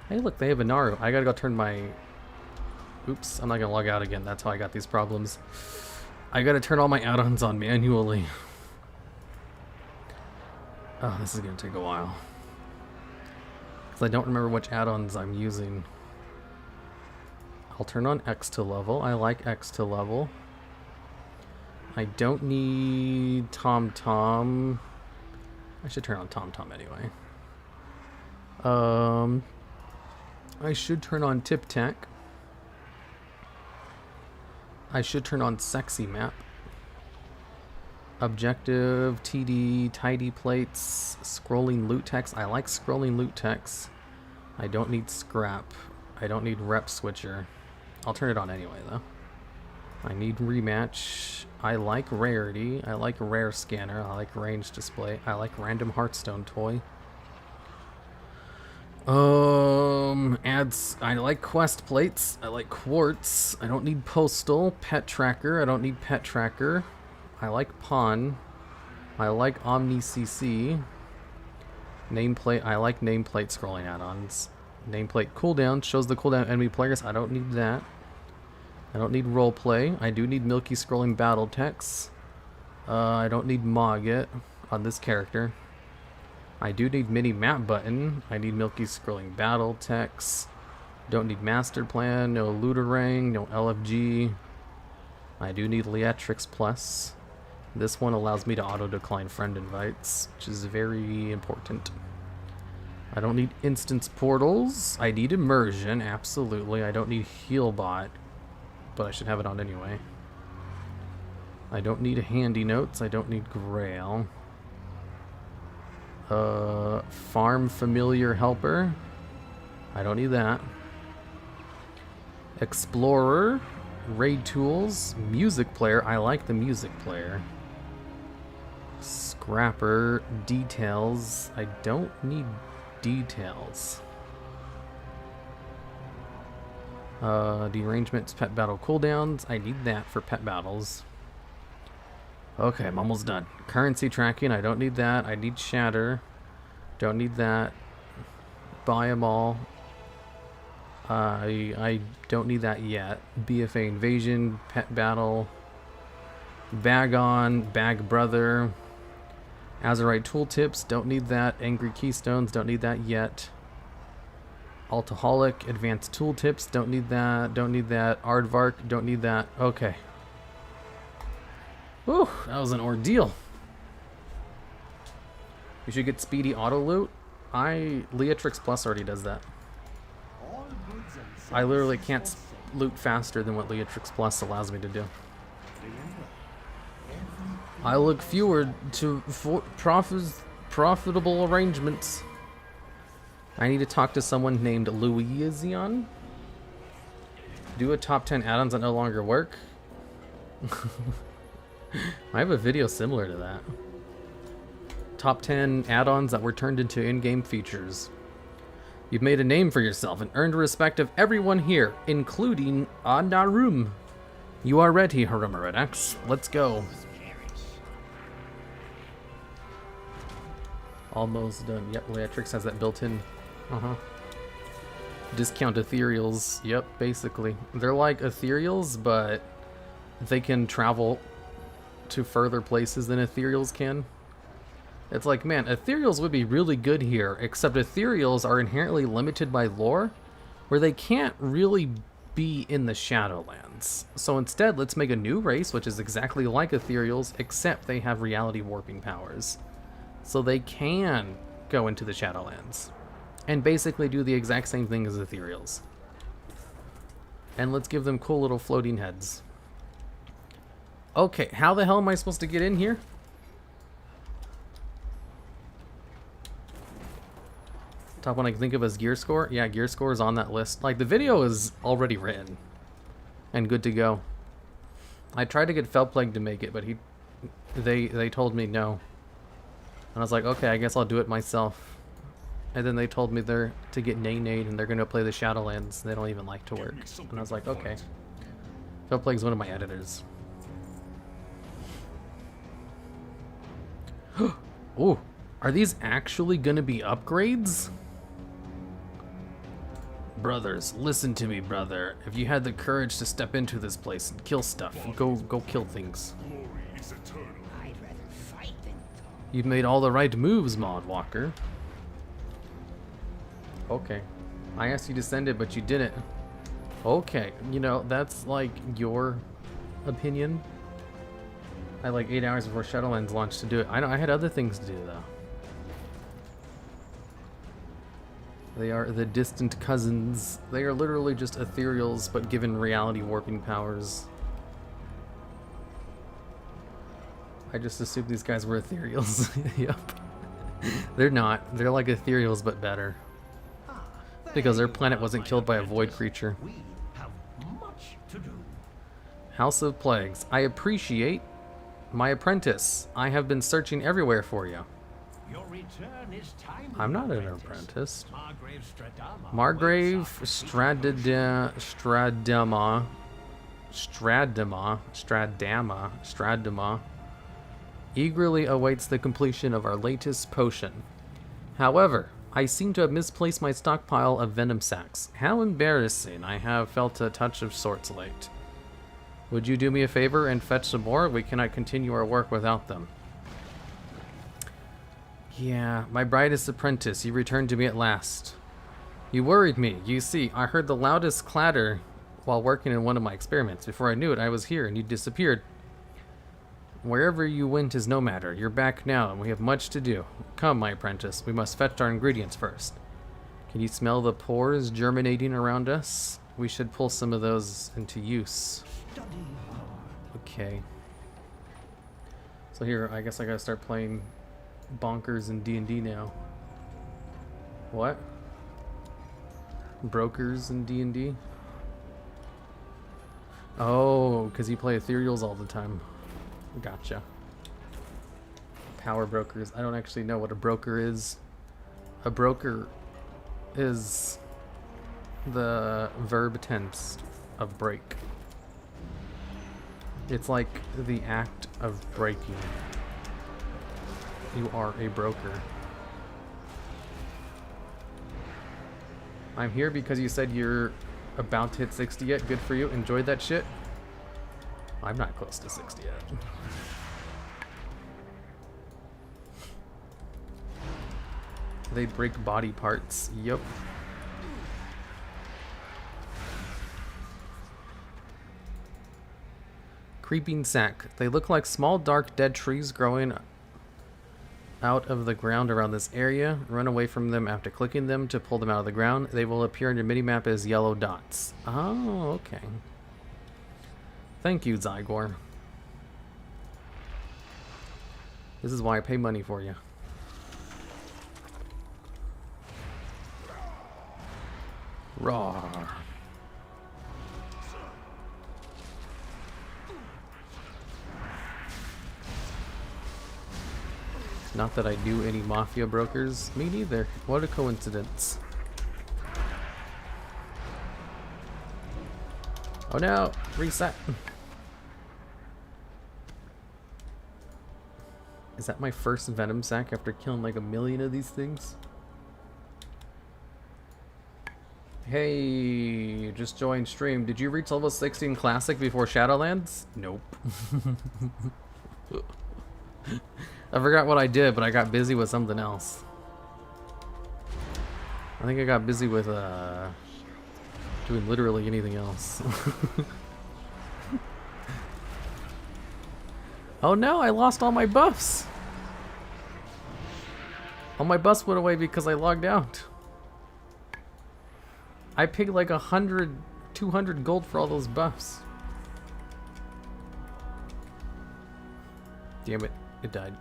Hey, look, they have a Naru. I gotta go turn my... Oops, I'm not gonna log out again. That's how I got these problems. I gotta turn all my add-ons on manually. Oh, this is gonna take a while. Because I don't remember which add-ons I'm using. I'll turn on X to level. I like X to level. I don't need Tom. I should turn on Tom anyway. I should turn on Tip Tack. I should turn on Sexy Map. Objective, TD, tidy plates, scrolling loot text. I like scrolling loot text. I don't need scrap. I don't need rep switcher. I'll turn it on anyway though. I need rematch. I like rarity. I like rare scanner. I like range display. I like random Hearthstone toy. Ads. I like quest plates. I like quartz. I don't need postal. Pet tracker. I don't need pet tracker. I like pawn. I like omni CC. Nameplate. I like nameplate scrolling add-ons. Nameplate cooldown shows the cooldown enemy players. I don't need that. I don't need roleplay. I do need milky scrolling battle text. I don't need Mogget on this character. I do need mini map button. I need milky scrolling battle text. Don't need master plan. No looterang. No LFG. I do need Leatrix Plus. This one allows me to auto decline friend invites, which is very important. I don't need instance portals. I need immersion, absolutely. I don't need healbot, but I should have it on anyway. I don't need handy notes. I don't need grail. Farm familiar helper. I don't need that. Explorer, raid tools, music player. I like the music player. Scrapper, details. I don't need details. Derangements, pet battle cooldowns. I need that for pet battles. Okay, I'm almost done. Currency tracking. I don't need that. I need shatter. Don't need that. Buy them all. I don't need that yet. BFA invasion, pet battle, bag on, bag brother, Azurite tooltips, don't need that. Angry keystones, don't need that yet. Altaholic, advanced tooltips, don't need that. Don't need that. Aardvark, don't need that. Okay. Whew, that was an ordeal. We should get speedy auto loot. Leatrix Plus already does that. I literally can't loot faster than what Leatrix Plus allows me to do. I look forward to profitable arrangements. I need to talk to someone named Louisian. Do a top 10 add-ons that no longer work. I have a video similar to that. Top 10 add-ons that were turned into in-game features. You've made a name for yourself and earned the respect of everyone here, including Narum. You are ready, hirumaredx. Let's go. Almost done. Yep, Leatrix has that built-in. Discount ethereals. Yep, basically. They're like ethereals, but they can travel to further places than ethereals can. It's like, man, ethereals would be really good here, except ethereals are inherently limited by lore, where they can't really be in the Shadowlands. So instead, let's make a new race, which is exactly like ethereals, except they have reality warping powers. So they can go into the Shadowlands and basically do the exact same thing as ethereals. And let's give them cool little floating heads. Okay, how the hell am I supposed to get in here? Top one I can think of as gear score. Yeah, gear score is on that list. Like, the video is already written and good to go. I tried to get Felplague to make it, but they told me no. And I was like, okay, I guess I'll do it myself. And then they told me they're to get Nay-Nade and they're going to play the Shadowlands. They don't even like to work. And I was like, okay. Felplague's one of my editors. Ooh, are these actually going to be upgrades? Brothers, listen to me, brother. If you had the courage to step into this place and kill stuff, go kill things. I'd rather fight than talk. You've made all the right moves, Mod Walker. Okay. I asked you to send it, but you didn't. Okay, you know, that's like your opinion. I had like 8 hours before Shadowlands launched to do it. I know I had other things to do though. They are the distant cousins. They are literally just ethereals, but given reality warping powers. I just assumed these guys were ethereals. Yep. They're not. They're like ethereals, but better. Because their planet wasn't killed by a void creature. We have much to do. House of Plagues. I appreciate my apprentice. I have been searching everywhere for you. Your return is timely. I'm not an apprentice. Margrave Margrave Stradama eagerly awaits the completion of our latest potion. However, I seem to have misplaced my stockpile of venom sacs. How embarrassing. I have felt a touch of sorts late. Would you do me a favor and fetch some more? We cannot continue our work without them. Yeah, my brightest apprentice, you returned to me at last. You worried me. You see, I heard the loudest clatter while working in one of my experiments. Before I knew it, I was here and you disappeared. Wherever you went is no matter. You're back now and we have much to do. Come, my apprentice, we must fetch our ingredients first. Can you smell the pores germinating around us? We should pull some of those into use. Okay. So here, I guess I gotta start playing bonkers in D&D now. What? Brokers in D&D? Oh, because you play ethereals all the time. Gotcha. Power brokers. I don't actually know what a broker is. A broker is the verb tense of break. It's like the act of breaking. You are a broker. I'm here because you said you're about to hit 60 yet. Good for you. Enjoyed that shit. I'm not close to 60 yet. They break body parts. Yep. Creeping sack. They look like small, dark, dead trees growing out of the ground around this area. Run away from them after clicking them to pull them out of the ground. They will appear on your minimap as yellow dots. Oh, okay. Thank you, Zygor. This is why I pay money for you. Raw. Not that I do any mafia brokers. Me neither. What a coincidence. Oh no! Reset! Is that my first venom sack after killing like 1,000,000 of these things? Hey, just joined stream. Did you reach level 16 classic before Shadowlands? Nope. I forgot what I did, but I got busy with something else. I think I got busy with doing literally anything else. Oh no, I lost all my buffs. All my buffs went away because I logged out. I paid like 100, 200 gold for all those buffs. Damn it, it died.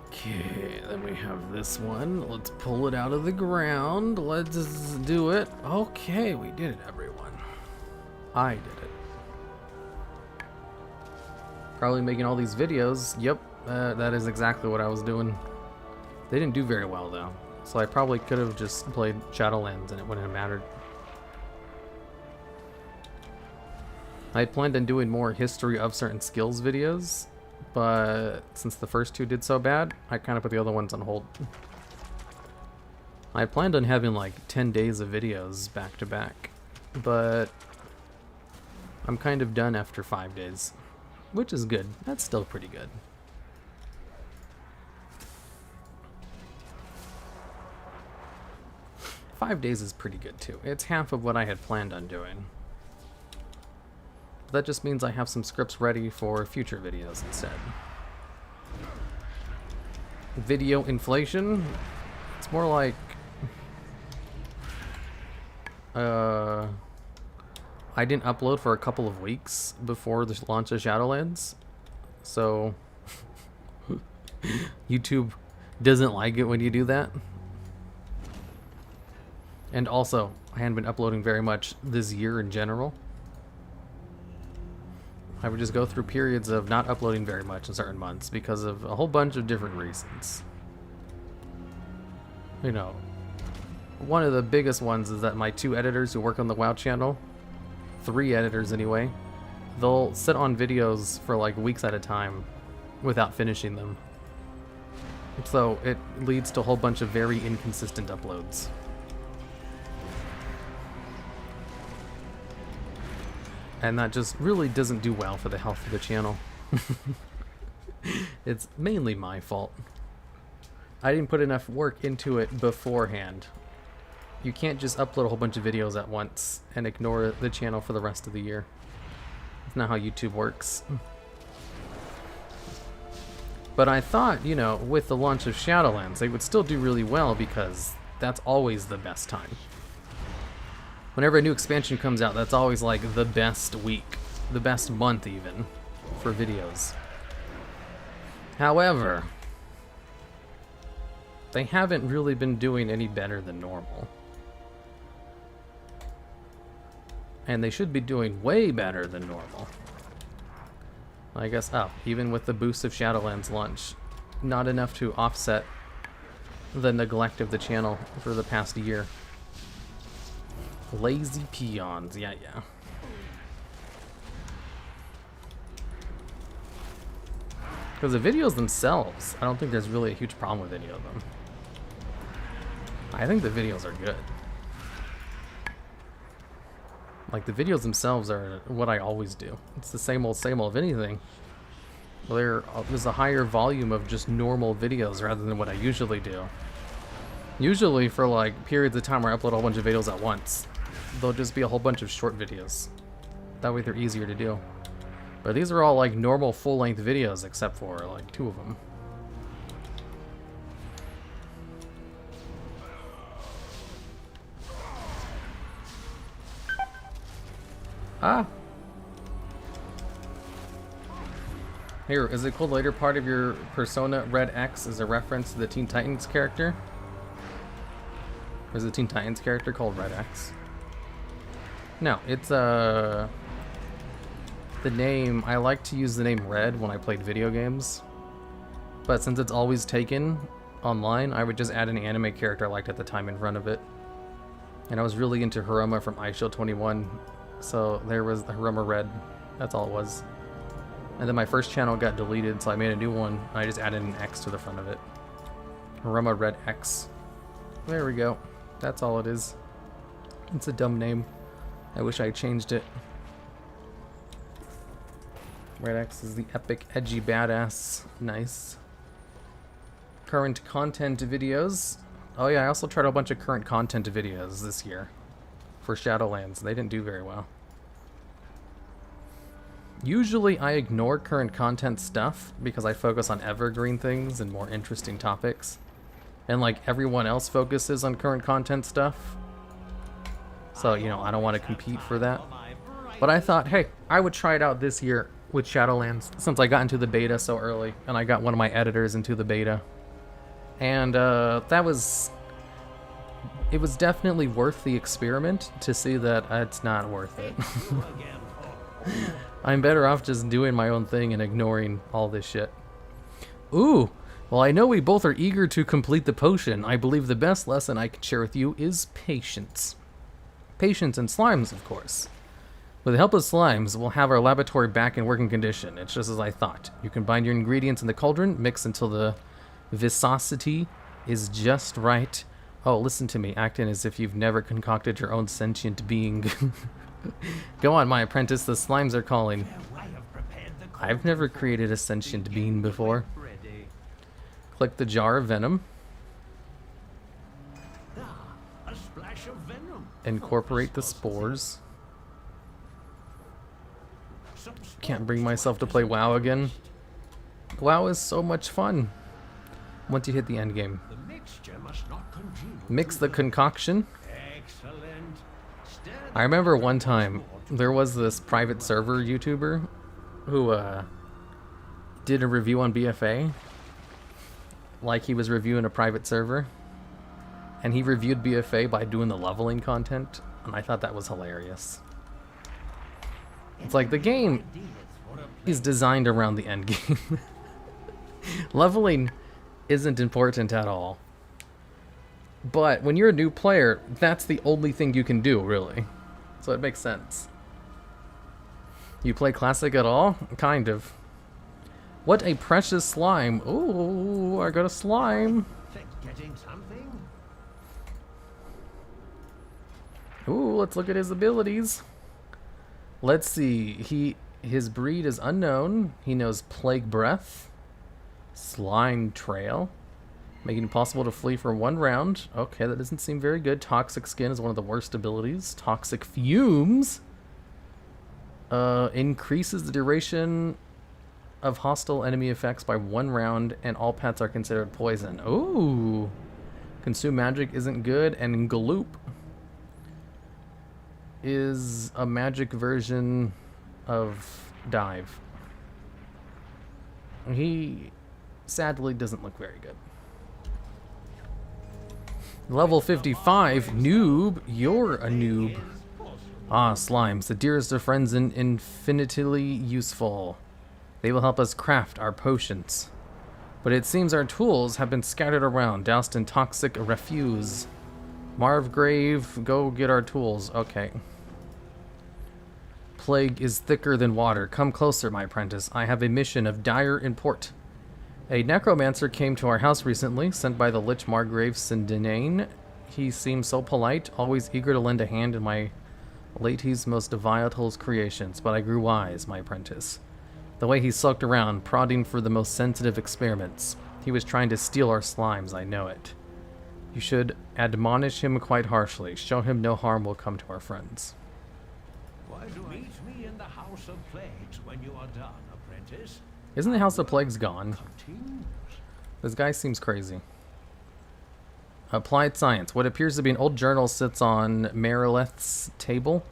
Okay, then we have this one. Let's pull it out of the ground. Let's do it. Okay, we did it, everyone. I did it. Probably making all these videos. Yep, that is exactly what I was doing. They didn't do very well, though. So I probably could have just played Shadowlands and it wouldn't have mattered. I planned on doing more history of certain skills videos, but since the first two did so bad, I kind of put the other ones on hold. I planned on having like 10 days of videos back to back, but I'm kind of done after 5 days, which is good. That's still pretty good. 5 days is pretty good too. It's half of what I had planned on doing. But that just means I have some scripts ready for future videos instead. Video inflation? It's more like... I didn't upload for a couple of weeks before the launch of Shadowlands. So... YouTube doesn't like it when you do that. And also, I hadn't been uploading very much this year in general. I would just go through periods of not uploading very much in certain months because of a whole bunch of different reasons. You know, one of the biggest ones is that my 2 editors who work on the WoW channel, 3 editors anyway, they'll sit on videos for like weeks at a time without finishing them. So it leads to a whole bunch of very inconsistent uploads. And that just really doesn't do well for the health of the channel. It's mainly my fault. I didn't put enough work into it beforehand. You can't just upload a whole bunch of videos at once and ignore the channel for the rest of the year. That's not how YouTube works. But I thought, you know, with the launch of Shadowlands, they would still do really well because that's always the best time. Whenever a new expansion comes out, that's always like the best week, the best month even, for videos. However, they haven't really been doing any better than normal. And they should be doing way better than normal. I guess, even with the boost of Shadowlands launch, not enough to offset the neglect of the channel for the past year. Lazy peons, yeah. Because the videos themselves, I don't think there's really a huge problem with any of them. I think the videos are good. Like, the videos themselves are what I always do. It's the same old, if anything. There's a higher volume of just normal videos rather than what I usually do. Usually for like periods of time where I upload a whole bunch of videos at once, there'll just be a whole bunch of short videos. That way they're easier to do. But these are all like normal full-length videos except for like 2 of them. Here, is it cool the later part of your persona, Red X, is a reference to the Teen Titans character? Or is the Teen Titans character called Red X? No, it's the name, I like to use the name Red when I played video games. But since it's always taken online, I would just add an anime character I liked at the time in front of it. And I was really into Hiruma from iShield 21. So there was the Hiruma Red. That's all it was. And then my first channel got deleted, so I made a new one. I just added an X to the front of it. Hiruma Red X. There we go. That's all it is. It's a dumb name. I wish I changed it. Red X is the epic, edgy badass. Nice. Current content videos. Oh yeah, I also tried a bunch of current content videos this year for Shadowlands. They didn't do very well. Usually I ignore current content stuff because I focus on evergreen things and more interesting topics. And like everyone else focuses on current content stuff. So, you know, I don't want to compete for that. But I thought, hey, I would try it out this year with Shadowlands since I got into the beta so early and I got one of my editors into the beta. And it was definitely worth the experiment to see that it's not worth it. I'm better off just doing my own thing and ignoring all this shit. Ooh, well, I know we both are eager to complete the potion. I believe the best lesson I can share with you is patience. Patience and slimes, of course. With the help of slimes, we'll have our laboratory back in working condition. It's just as I thought. You combine your ingredients in the cauldron, mix until the viscosity is just right. Oh, listen to me, acting as if you've never concocted your own sentient being. Go on, my apprentice, the slimes are calling. I've never created a sentient being before. Click the jar of venom. incorporate the spores. Can't bring myself to play WoW again. WoW is so much fun once you hit the end game. The mixture must not congeal. Mix the concoction. Excellent. Stir I remember one time there was this private server YouTuber who did a review on BFA, like he was reviewing a private server, and he reviewed BFA by doing the leveling content, and I thought that was hilarious. It's like the game is designed around the end game. Leveling isn't important at all. But when you're a new player, that's the only thing you can do, really. So it makes sense. You play Classic at all? Kind of. What a precious slime. Ooh, I got a slime. getting something? Ooh, let's look at his abilities. Let's see. His breed is unknown. He knows Plague Breath, Slime Trail, making it possible to flee for 1 round. Okay, that doesn't seem very good. Toxic Skin is one of the worst abilities. Toxic Fumes increases the duration of hostile enemy effects by 1 round, and all pets are considered poison. Ooh. Consume Magic isn't good, and Galoop is a magic version of Dive. He sadly doesn't look very good. Level 55, noob. You're a noob. Ah, slimes, the dearest of friends and infinitely useful. They will help us craft our potions. But it seems our tools have been scattered around, doused in toxic refuse. Marvgrave, go get our tools. Okay. Plague is thicker than water. Come closer, my apprentice. I have a mission of dire import. A necromancer came to our house recently, sent by the Lich Margrave Sindanane. He seemed so polite, always eager to lend a hand in my late's most volatile creations, but I grew wise, my apprentice. The way he sulked around, prodding for the most sensitive experiments. He was trying to steal our slimes, I know it. You should admonish him quite harshly. Show him no harm will come to our friends. Why do I meet me in the House of Plagues when you are done, apprentice? Isn't the House of Plagues gone? Continues. This guy seems crazy. Applied Science. What appears to be an old journal sits on Merileth's table,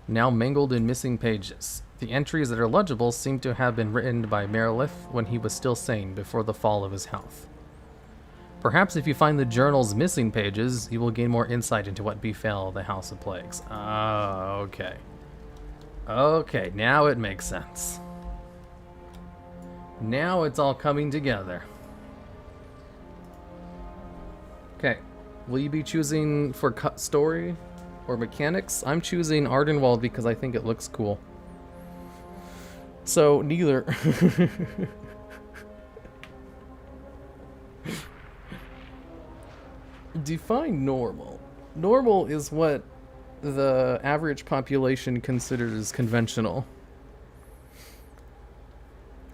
now mangled in missing pages. The entries that are legible seem to have been written by Merileth when he was still sane before the fall of his health. Perhaps if you find the journal's missing pages, you will gain more insight into what befell the House of Plagues. Ah, okay. Okay, now it makes sense. Now it's all coming together. Okay, will you be choosing for cut story or mechanics? I'm choosing Ardenwald because I think it looks cool. So, neither. Define normal. Normal is what the average population considers conventional.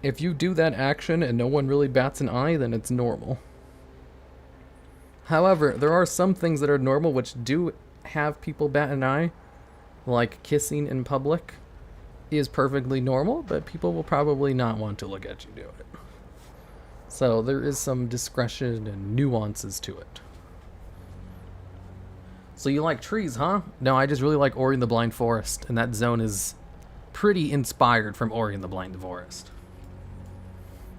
If you do that action and no one really bats an eye, then it's normal. However, there are some things that are normal which do have people bat an eye, like kissing in public is perfectly normal, but people will probably not want to look at you do it. So there is some discretion and nuances to it. So you like trees, huh? No, I just really like Ori and the Blind Forest, and that zone is pretty inspired from Ori and the Blind Forest.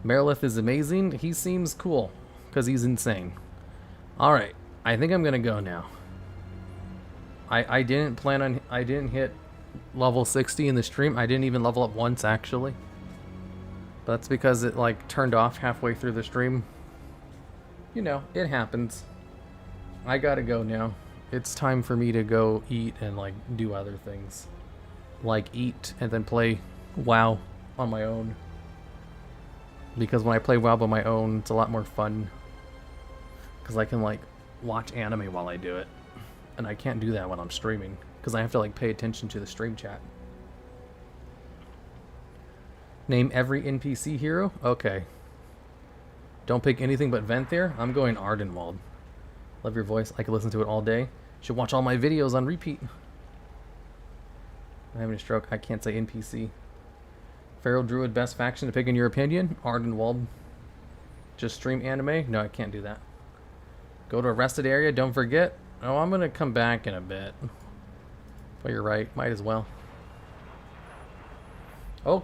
Merileth is amazing. He seems cool, because he's insane. Alright, I think I'm gonna go now. I didn't hit level 60 in the stream. I didn't even level up once, actually. But that's because it, like, turned off halfway through the stream. You know, it happens. I gotta go now. It's time for me to go eat and, like, do other things. Like, eat and then play WoW on my own. Because when I play WoW on my own, it's a lot more fun. Because I can, like, watch anime while I do it. And I can't do that when I'm streaming. Because I have to, like, pay attention to the stream chat. Name every NPC hero? Okay. Don't pick anything but Venthyr? I'm going Ardenwald. Love your voice. I could listen to it all day. Should watch all my videos on repeat. I'm having a stroke. I can't say NPC. Feral Druid best faction to pick in your opinion? Ardenwald. Just stream anime? No, I can't do that. Go to a rested area, don't forget. Oh, I'm gonna come back in a bit. But you're right, might as well. Okay.